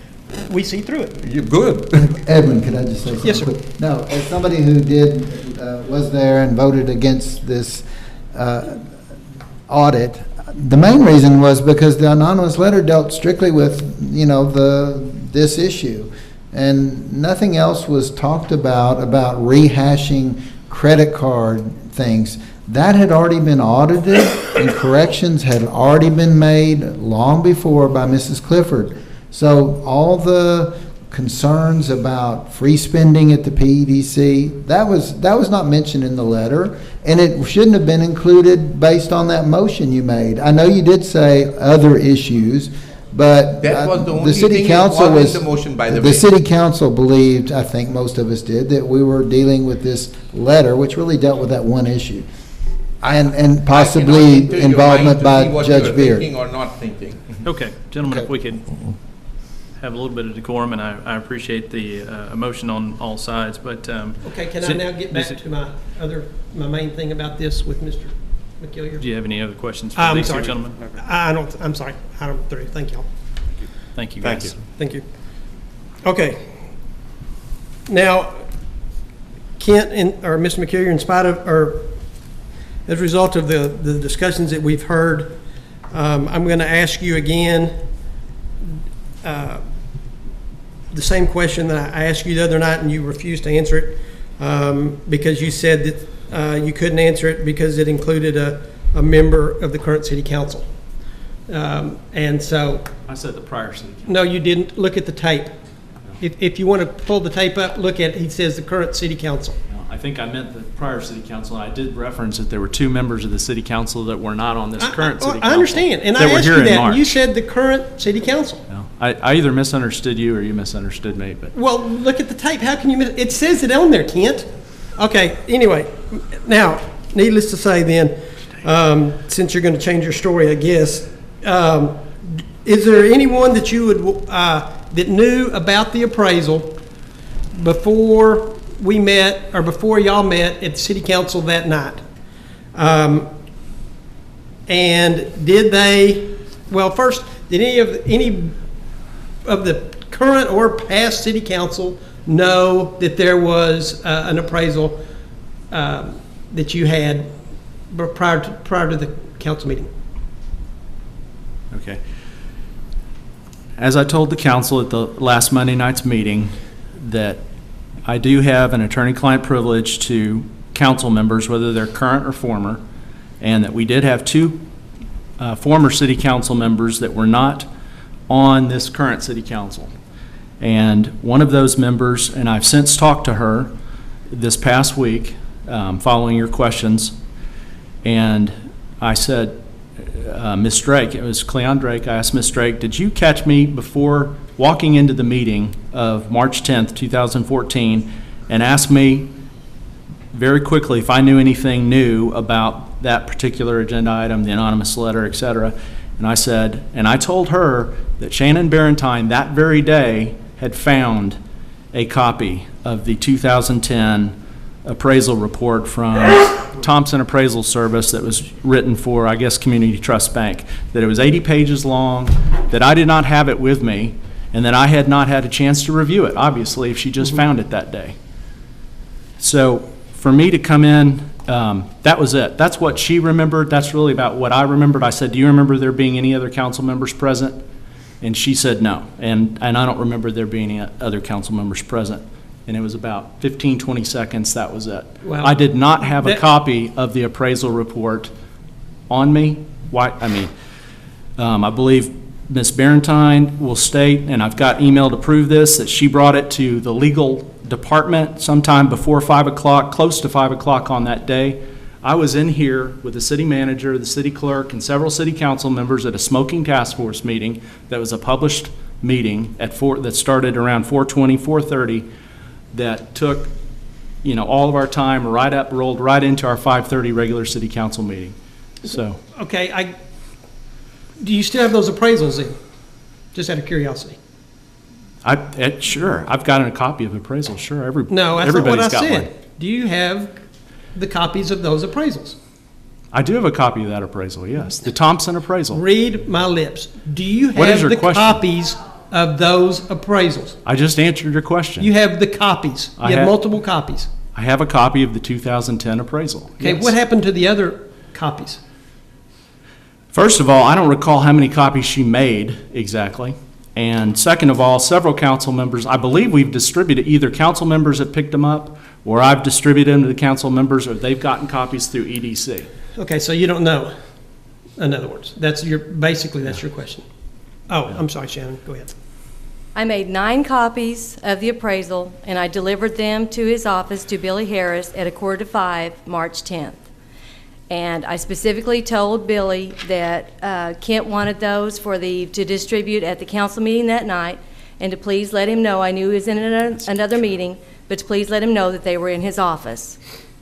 we see through it. You're good. Edwin, could I just say something? Yes, sir. quick? No, as somebody who was there and voted against this audit, The main reason was because the anonymous letter dealt strictly with, this issue. And nothing else was talked about rehashing credit card things. That had already been audited and corrections had already been made long before by Mrs. Clifford. So all the concerns about free spending at the PEDC, that was not mentioned in the letter, and it shouldn't have been included based on that motion you made. I know you did say other issues, but That was the only city thing council that was was in the motion, by the way. the city council believed, I think most of us did, that we were dealing with this letter, which really dealt with that one issue, and possibly involvement by Judge Beard. Thinking or not thinking. Okay, gentlemen, if we could have a little bit of decorum, and I appreciate the emotion on all sides, but. Okay, can I now get back to my main thing about this with Mr. McKillier? Do you have any other questions for I'm these two sorry. gentlemen? I'm sorry. I'm through. Thank y'all. Thank you, Thank guys. you. Thank you. Okay. Now, Kent or Mr. McKillier, in spite of, or as a result of the discussions that we've heard, I'm going to ask you again the same question that I asked you the other night and you refused to answer it because you said that you couldn't answer it because it included a member of the current city council. And so... I said the prior city council. No, you didn't. Look at the tape. If you want to pull the tape up, look at it. He says the current city council. No, I think I meant the prior city council. I did reference that there were 2 members of the city council that were not on this current city council. I understand. And I asked you that, and you said the current city council. No, I either misunderstood you or you misunderstood me, but. Well, look at the tape. How can you it says it on there, Kent. Okay, anyway, now, needless to say then, since you're going to change your story, I guess, is there anyone that you would, that knew about the appraisal before we met, or before y'all met at the city council that night? And did they, well, first, did any of the current or past city council know that there was an appraisal that you had prior to the council meeting? Okay. As I told the council at the last Monday night's meeting, that I do have an attorney-client privilege to council members, whether they're current or former, and that we did have 2 former city council members that were not on this current city council. And one of those members, and I've since talked to her this past week, following your questions, and I said, Ms. Drake, it was Cleon Drake, I asked Ms. Drake, did you catch me before walking into the meeting of March 10th, 2014, and asked me very quickly if I knew anything new about that particular agenda item, the anonymous letter, et cetera? And I said, and I told her that Shannon Barentine that very day had found a copy of the 2010 appraisal report from Thompson Appraisal Service that was written for, I guess, Community Trust Bank, that it was 80 pages long, that I did not have it with me, and that I had not had a chance to review it, obviously, if she just found it that day. So for me to come in, that was it. That's what she remembered. That's really about what I remembered. I said, do you remember there being any other council members present? And she said no. And I don't remember there being any other council members present. And it was about 15, 20 seconds, that was it. Well, I did not have a copy of the appraisal report on me. Why? I mean, I believe Ms. Barentine will state, and I've got email to prove this, that she brought it to the legal department sometime before 5 o'clock, close to 5 o'clock on that day. I was in here with the city manager, the city clerk, and several city council members at a smoking task force meeting that was a published meeting at that started around 4:20, 4:30, that took, all of our time, rolled right into our 5:30 regular city council meeting. So. Okay, do you still have those appraisals in? Just out of curiosity. Sure, I've got a copy of appraisal, sure. No, that's not what I everybody's got said. one. Do you have the copies of those appraisals? I do have a copy of that appraisal, yes. The Thompson appraisal. Read my lips. Do you What is have your the question? copies of those appraisals? I just answered your question. You have the copies. You have multiple copies. I have a copy of the 2010 appraisal. Okay, yes. what happened to the other copies? First of all, I don't recall how many copies she made exactly. And second of all, several council members, I believe we've distributed, either council members have picked them up, or I've distributed them to the council members, or they've gotten copies through EDC. Okay, so you don't know, in other words. That's your question. Oh, I'm sorry, Shannon, go ahead. I made 9 copies of the appraisal, and I delivered them to his office, to Billy Harris, at 4:45, March 10th. And I specifically told Billy that Kent wanted those to distribute at the council meeting that night, and to please let him know, I knew he was in another meeting, but to please let him know that they were in his office.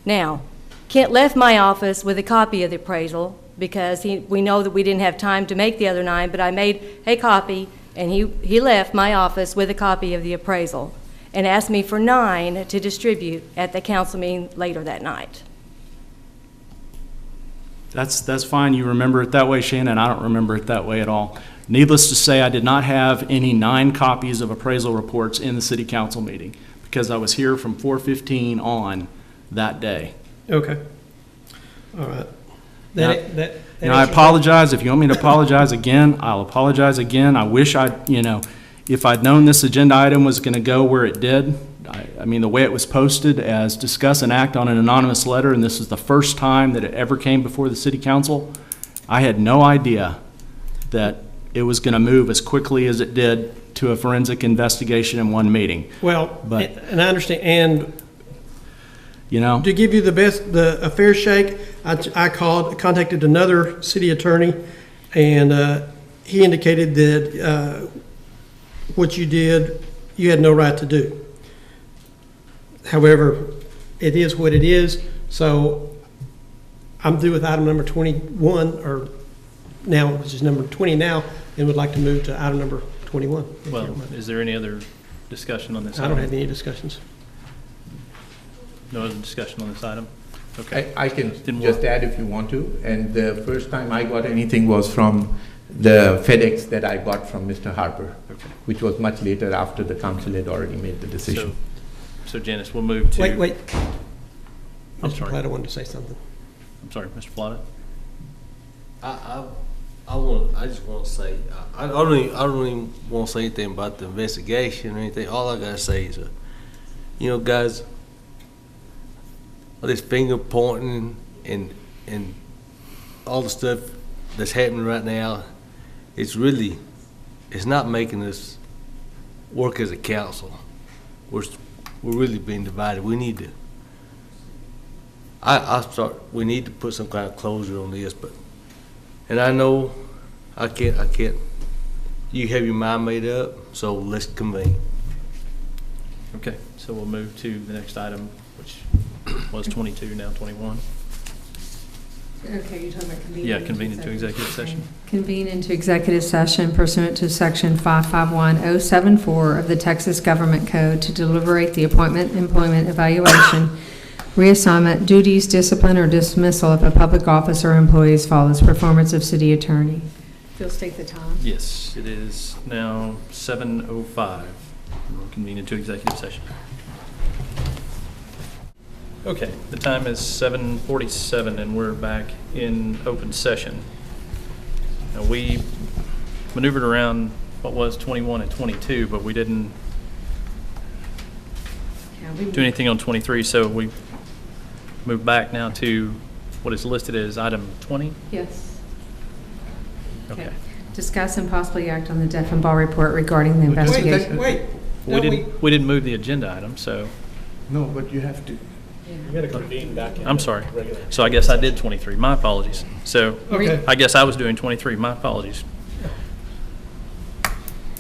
Now, Kent left my office with a copy of the appraisal, because we know that we didn't have time to make the other 9, but I made a copy, and he left my office with a copy of the appraisal and asked me for 9 to distribute at the council meeting later that night. That's fine. You remember it that way, Shannon. I don't remember it that way at all. Needless to say, I did not have any 9 copies of appraisal reports in the city council meeting, because I was here from 4:15 on that day. Okay. All right. I apologize. If you want me to apologize again, I'll apologize again. I wish if I'd known this agenda item was going to go where it did, I mean, the way it was posted as discuss and act on an anonymous letter, and this is the first time that it ever came before the city council, I had no idea that it was going to move as quickly as it did to a forensic investigation in one meeting. Well, and I understand, and to give you a fair shake, I contacted another city attorney, and he indicated that what you did, you had no right to do. However, it is what it is, so I'm through with item number 21, or now, which is number 20 now, and would like to move to item number 21. Well, is there any other discussion on this I item? don't have any discussions. No other discussion on this item? Okay. I can just add if you want to. And the first time I got anything was from the FedEx that I got from Mr. Harper, which was much later after the council had already made the decision. So Janice, we'll move to... Wait. I'm Mr. sorry. Plata wanted to say something. I'm sorry, Mr. Plata? I just want to say, I don't even want to say anything about the investigation or anything. All I gotta say is, guys, all this finger pointing and all the stuff that's happening right now, it's not making us work as a council. We're really being divided. We need to, we need to put some kind of closure on this, and I know I can't, you have your mind made up, so let's convene. Okay, so we'll move to the next item, which was 22, now 21. Okay, you're talking about convening? Yeah, convene into executive session. Convene into executive session pursuant to Section 551074 of the Texas Government Code to deliberate the appointment, employment, evaluation, reassignment, duties, discipline, or dismissal of a public office or employee as follows: performance of city attorney. Phil, state the time. Yes, it is now 7:05. We'll convene into executive session. Okay, the time is 7:47 and we're back in open session. Now, we maneuvered around what was 21 and 22, but we didn't do anything on 23, so we moved back now to what is listed as item 20? Yes. Okay. Discuss and possibly act on the Deffenbaugh report regarding the investigation. Wait. We didn't move the agenda item, so. No, but you have to. You got to convene back in. I'm sorry. So I guess I did 23. My apologies. So Okay. I guess I was doing 23. My apologies.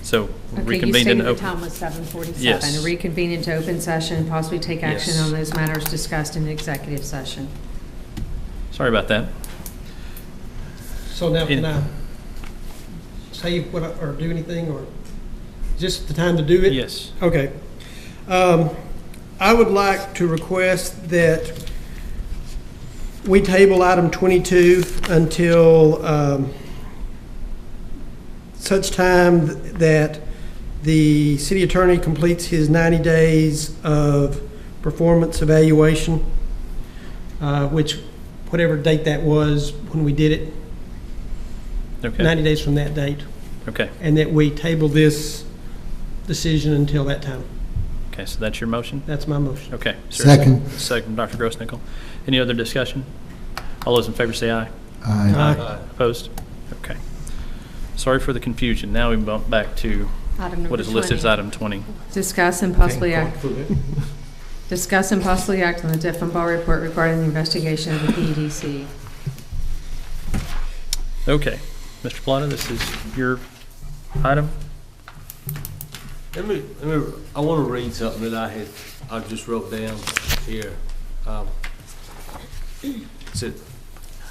So Okay, you reconvened in stated the open. time was 7:47. Yes. Reconvene into open session, possibly take action Yes. on those matters discussed in executive session. Sorry about that. So now, can I say or do anything, or is this the time to do it? Yes. Okay. I would like to request that we table item 22 until such time that the city attorney completes his 90 days of performance evaluation, which, whatever date that was when we did it. Okay. 90 days from that date, Okay. and that we table this decision until that time. Okay, so that's your motion? That's my motion. Okay. Is there a Second. Second, Dr. Grossnickel. Any other discussion? All those in favor say aye. Aye. Opposed? Okay. Sorry for the confusion. Now we bump back to Item number what is listed as 20. item 20. Discuss and possibly Thank act, God for that. discuss and possibly act on the Diffenbaugh report regarding the investigation of the PEDC. Okay. Mr. Plata, this is your item. I want to read something that I just wrote down here. It said,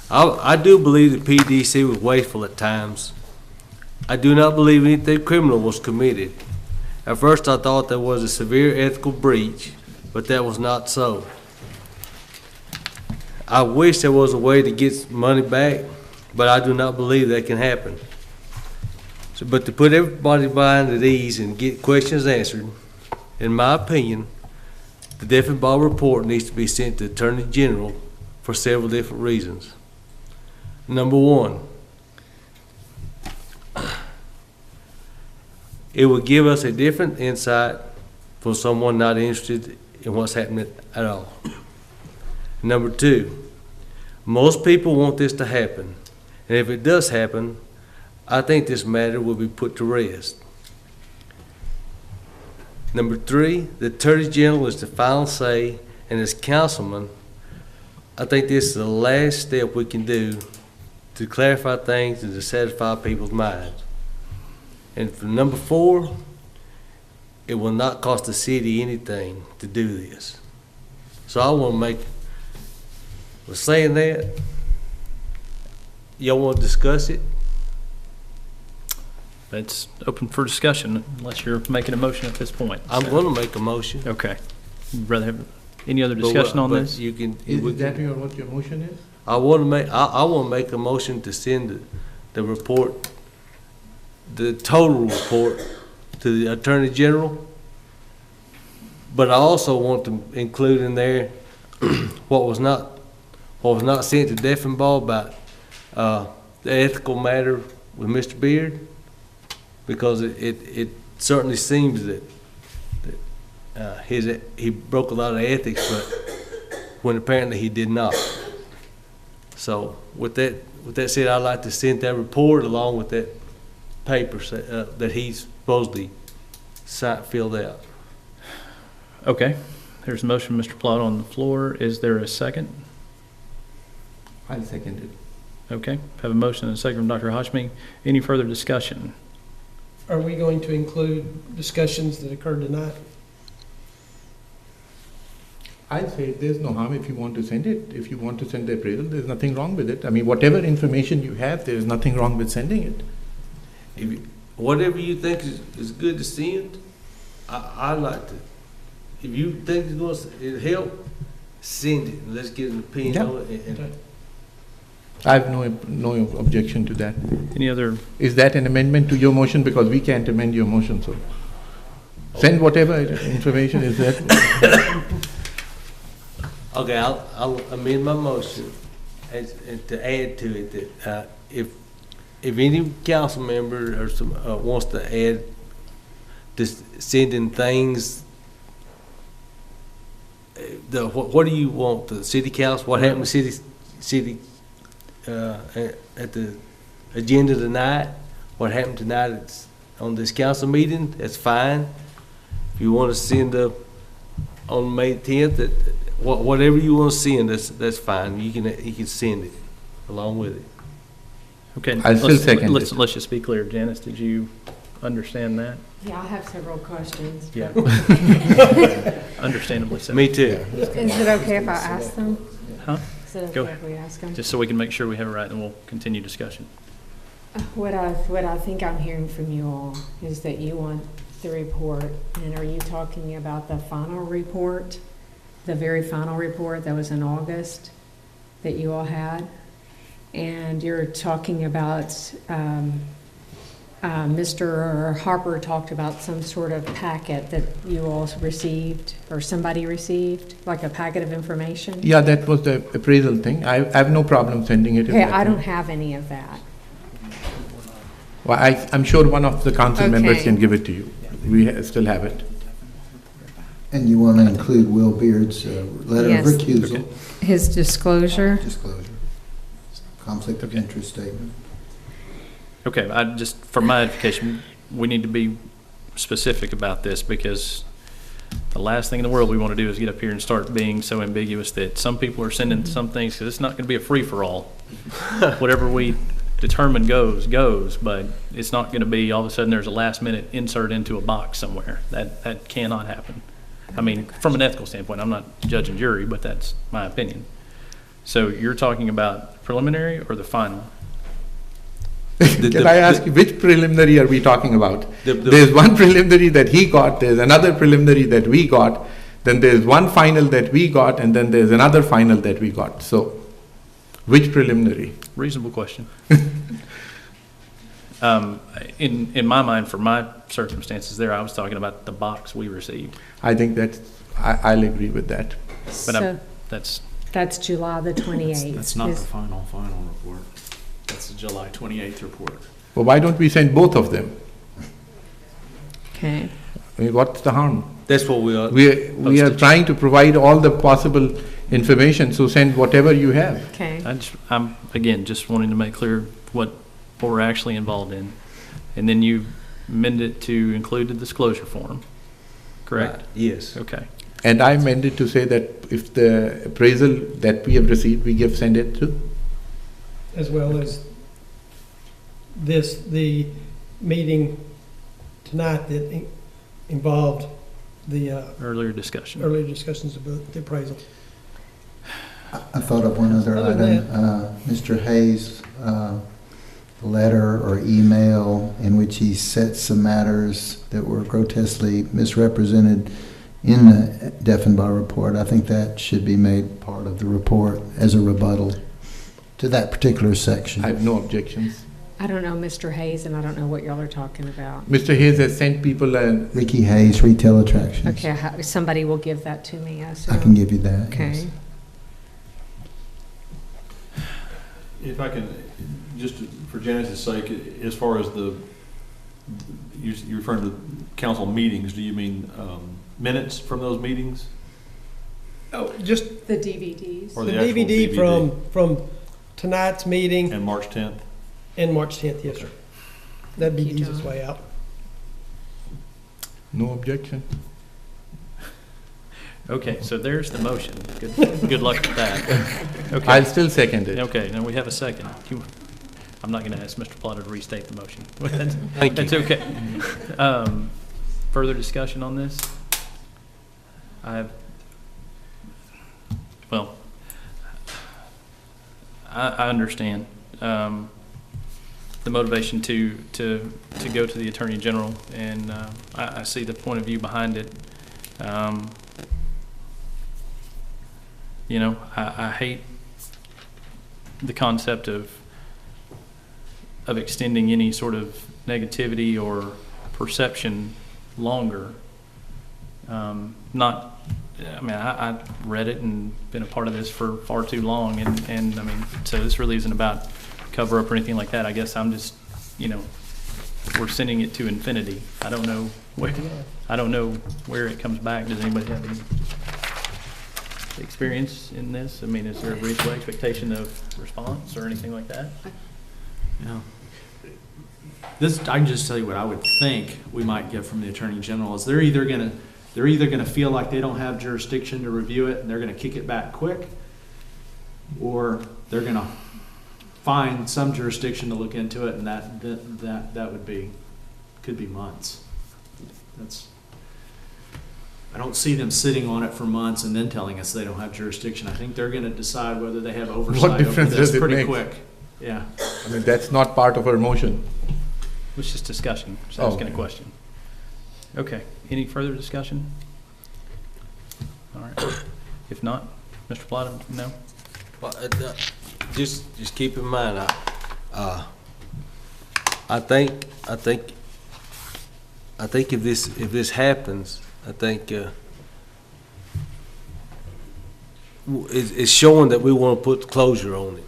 I do believe the PDC was wasteful at times. I do not believe anything criminal was committed. At first, I thought there was a severe ethical breach, but that was not so. I wish there was a way to get money back, but I do not believe that can happen. So, but to put everybody's mind at ease and get questions answered, in my opinion, the Diffenbaugh report needs to be sent to the Attorney General for several different reasons. Number one, it would give us a different insight from someone not interested in what's happening at all. Number two, most people want this to happen, and if it does happen, I think this matter will be put to rest. Number three, the Attorney General is the final say, and as councilman, I think this is the last step we can do to clarify things and to satisfy people's minds. And for number four, it will not cost the city anything to do this. So I want to make, with saying that, y'all want to discuss it? It's open for discussion unless you're making a motion at this point. I'm going to make a motion. Okay. You'd rather have any other discussion on But this? You can. Is that what your motion is? I want to make a motion to send the report, the total report, to the Attorney General. But I also want to include in there what was not sent to Diffenbaugh about the ethical matter with Mr. Beard, because it certainly seems that he broke a lot of ethics, but when apparently he did not. So with that said, I'd like to send that report along with that paper that he's supposedly filled out. Okay. There's a motion, Mr. Plott, on the floor. Is there a second? I'll second it. Okay. Have a motion and a second from Dr. Hashmi. Any further discussion? Are we going to include discussions that occurred tonight? I'd say there's no harm if you want to send it. If you want to send the appraisal, there's nothing wrong with it. I mean, whatever information you have, there's nothing wrong with sending it. Whatever you think is good to send, I'd like to. If you think it'll help, send it. Let's get an opinion on it. And I have no objection to that. Any other? Is that an amendment to your motion? Because we can't amend your motion, so send whatever information is that. Okay, I'll amend my motion and to add to it that if any council member or some wants to add just sending things. What do you want? The city council? What happened to city at the agenda tonight? What happened tonight on this council meeting? That's fine. If you want to send up on May 10th, whatever you want to send, that's fine. You can send it along with it. Okay. I'll still second Let's just be clear. Janice, did you understand that? Yeah, I have several questions. Yeah. Understandably so. Me too. Is it okay if I ask them? Huh? Is it Go okay ahead. if we ask them? Just so we can make sure we have it right, and we'll continue discussion. What I think I'm hearing from you all is that you want the report, and are you talking about the final report, the very final report that was in August that you all had? And you're talking about, Mr. Harper talked about some sort of packet that you all received, or somebody received, like a packet of information? Yeah, that was the appraisal thing. I have no problem sending it. Okay, I don't have any of that. Well, I'm sure one of the council members Okay. can give it to you. We still have it. And you want to include Will Beard's letter of Yes. recusal, His disclosure. disclosure, conflict of interest statement. Okay, I just, for my edification, we need to be specific about this, because the last thing in the world we want to do is get up here and start being so ambiguous that some people are sending some things, because it's not going to be a free-for-all. Whatever we determine goes, but it's not going to be all of a sudden there's a last-minute insert into a box somewhere. That cannot happen. I mean, from an ethical standpoint, I'm not judge and jury, but that's my opinion. So you're talking about preliminary or the final? Can I ask you, which preliminary are we talking about? There's one preliminary that he got, there's another preliminary that we got, then there's one final that we got, and then there's another final that we got. So, which preliminary? Reasonable question. In my mind, for my circumstances there, I was talking about the box we received. I think I'll agree with that. But So that's July the 28th. That's not the Is- final report. That's the July 28th report. Well, why don't we send both of them? Okay. I mean, what's the harm? That's what we are. We are trying to provide all the possible information, so send whatever you have. Okay. I'm, again, just wanting to make clear what we're actually involved in. And then you amend it to include the disclosure form, correct? Right, yes. Okay. And I amended to say that if the appraisal that we have received, send it to. As well as the meeting tonight that involved the Earlier discussion. earlier discussions about the appraisal. I thought of one other Other than item, Mr. Hayes' letter or email in which he set some matters that were grotesquely misrepresented in the Deffenbaugh report. I think that should be made part of the report as a rebuttal to that particular section. I have no objections. I don't know Mr. Hayes, and I don't know what y'all are talking about. Mr. Hayes has sent people Ricky Hayes, Retail Attractions. Okay, somebody will give that to me, I assume. I can give you that. Okay. yes. If I can, just for Janice's sake, as far as you're referring to council meetings, do you mean minutes from those meetings? Oh, just The DVDs. Or the the actual DVD from tonight's meeting And March 10th? and March 10th, yes, sir. That'd be the Thank you, easiest John. way out. No objection. Okay, so there's the motion. Good luck with that. Okay. I'll still second it. Okay, now we have a second. I'm not going to ask Mr. Plotter to restate the motion. Thank That's you. okay. Further discussion on this? Well, I understand the motivation to go to the Attorney General, and I see the point of view behind it. You know, I hate the concept of extending any sort of negativity or perception longer. I read it and been a part of this for far too long, and I mean, so this really isn't about cover up or anything like that. I guess I'm just, we're sending it to infinity. I don't know where it comes back. Does anybody have any experience in this? I mean, is there a reasonable expectation of response or anything like that? Yeah. I can just tell you what I would think we might get from the Attorney General is they're either gonna feel like they don't have jurisdiction to review it and they're gonna kick it back quick, or they're gonna find some jurisdiction to look into it, and that could be months. I don't see them sitting on it for months and then telling us they don't have jurisdiction. I think they're gonna decide whether they have oversight over difference this does it pretty make? quick. Yeah. I mean, that's not part of our motion. It's just discussion, just asking a question. Okay, any further discussion? All right, if not, Mr. Plotter, no? Well, just keep in mind, I think if this happens, I think it's showing that we want to put closure on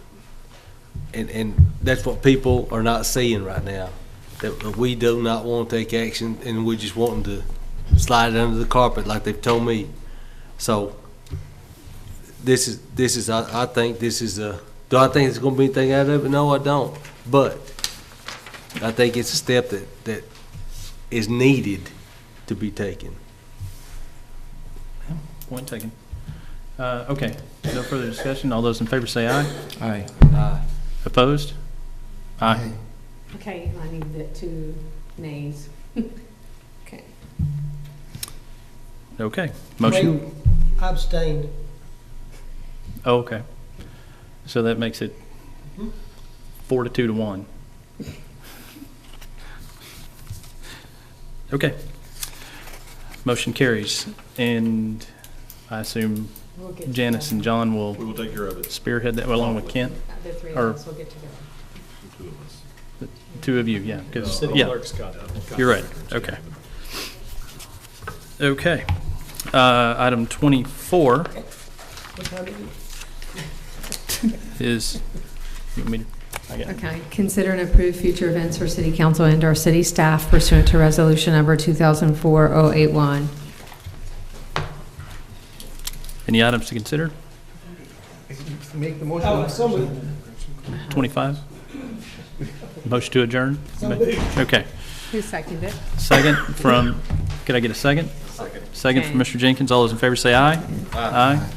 it, and that's what people are not seeing right now. that we do not want to take action, and we just want them to slide it under the carpet like they've told me. So this is, I think this is a, do I think it's gonna be anything out of it? No, I don't. But I think it's a step that is needed to be taken. Point taken. Okay, no further discussion. All those in favor say aye. Aye. Aye. Opposed? Aye. Okay, I need the 2 nays. Okay. Okay, motion, I abstained. oh, okay. So that makes it 4 to 2 to 1. Okay. Motion carries, and I assume We'll get Janice and John will We will take care of it. spearhead that, along with Kent, The 3 or of us will get together. Two of us. the 2 of you, yeah, because, City yeah, clerk's got it. you're right, okay. Okay. Item 24 What time is it? is, you want me to, I got it. Okay, consider and approve future events for city council and our city staff pursuant to resolution number 2004-081. Any items to consider? Make the motion. Oh, so moved. 25? Motion to adjourn? Okay. Who seconded it? Second from, could I get a second? Second from Okay. Mr. Jenkins. All those in favor say aye. Aye.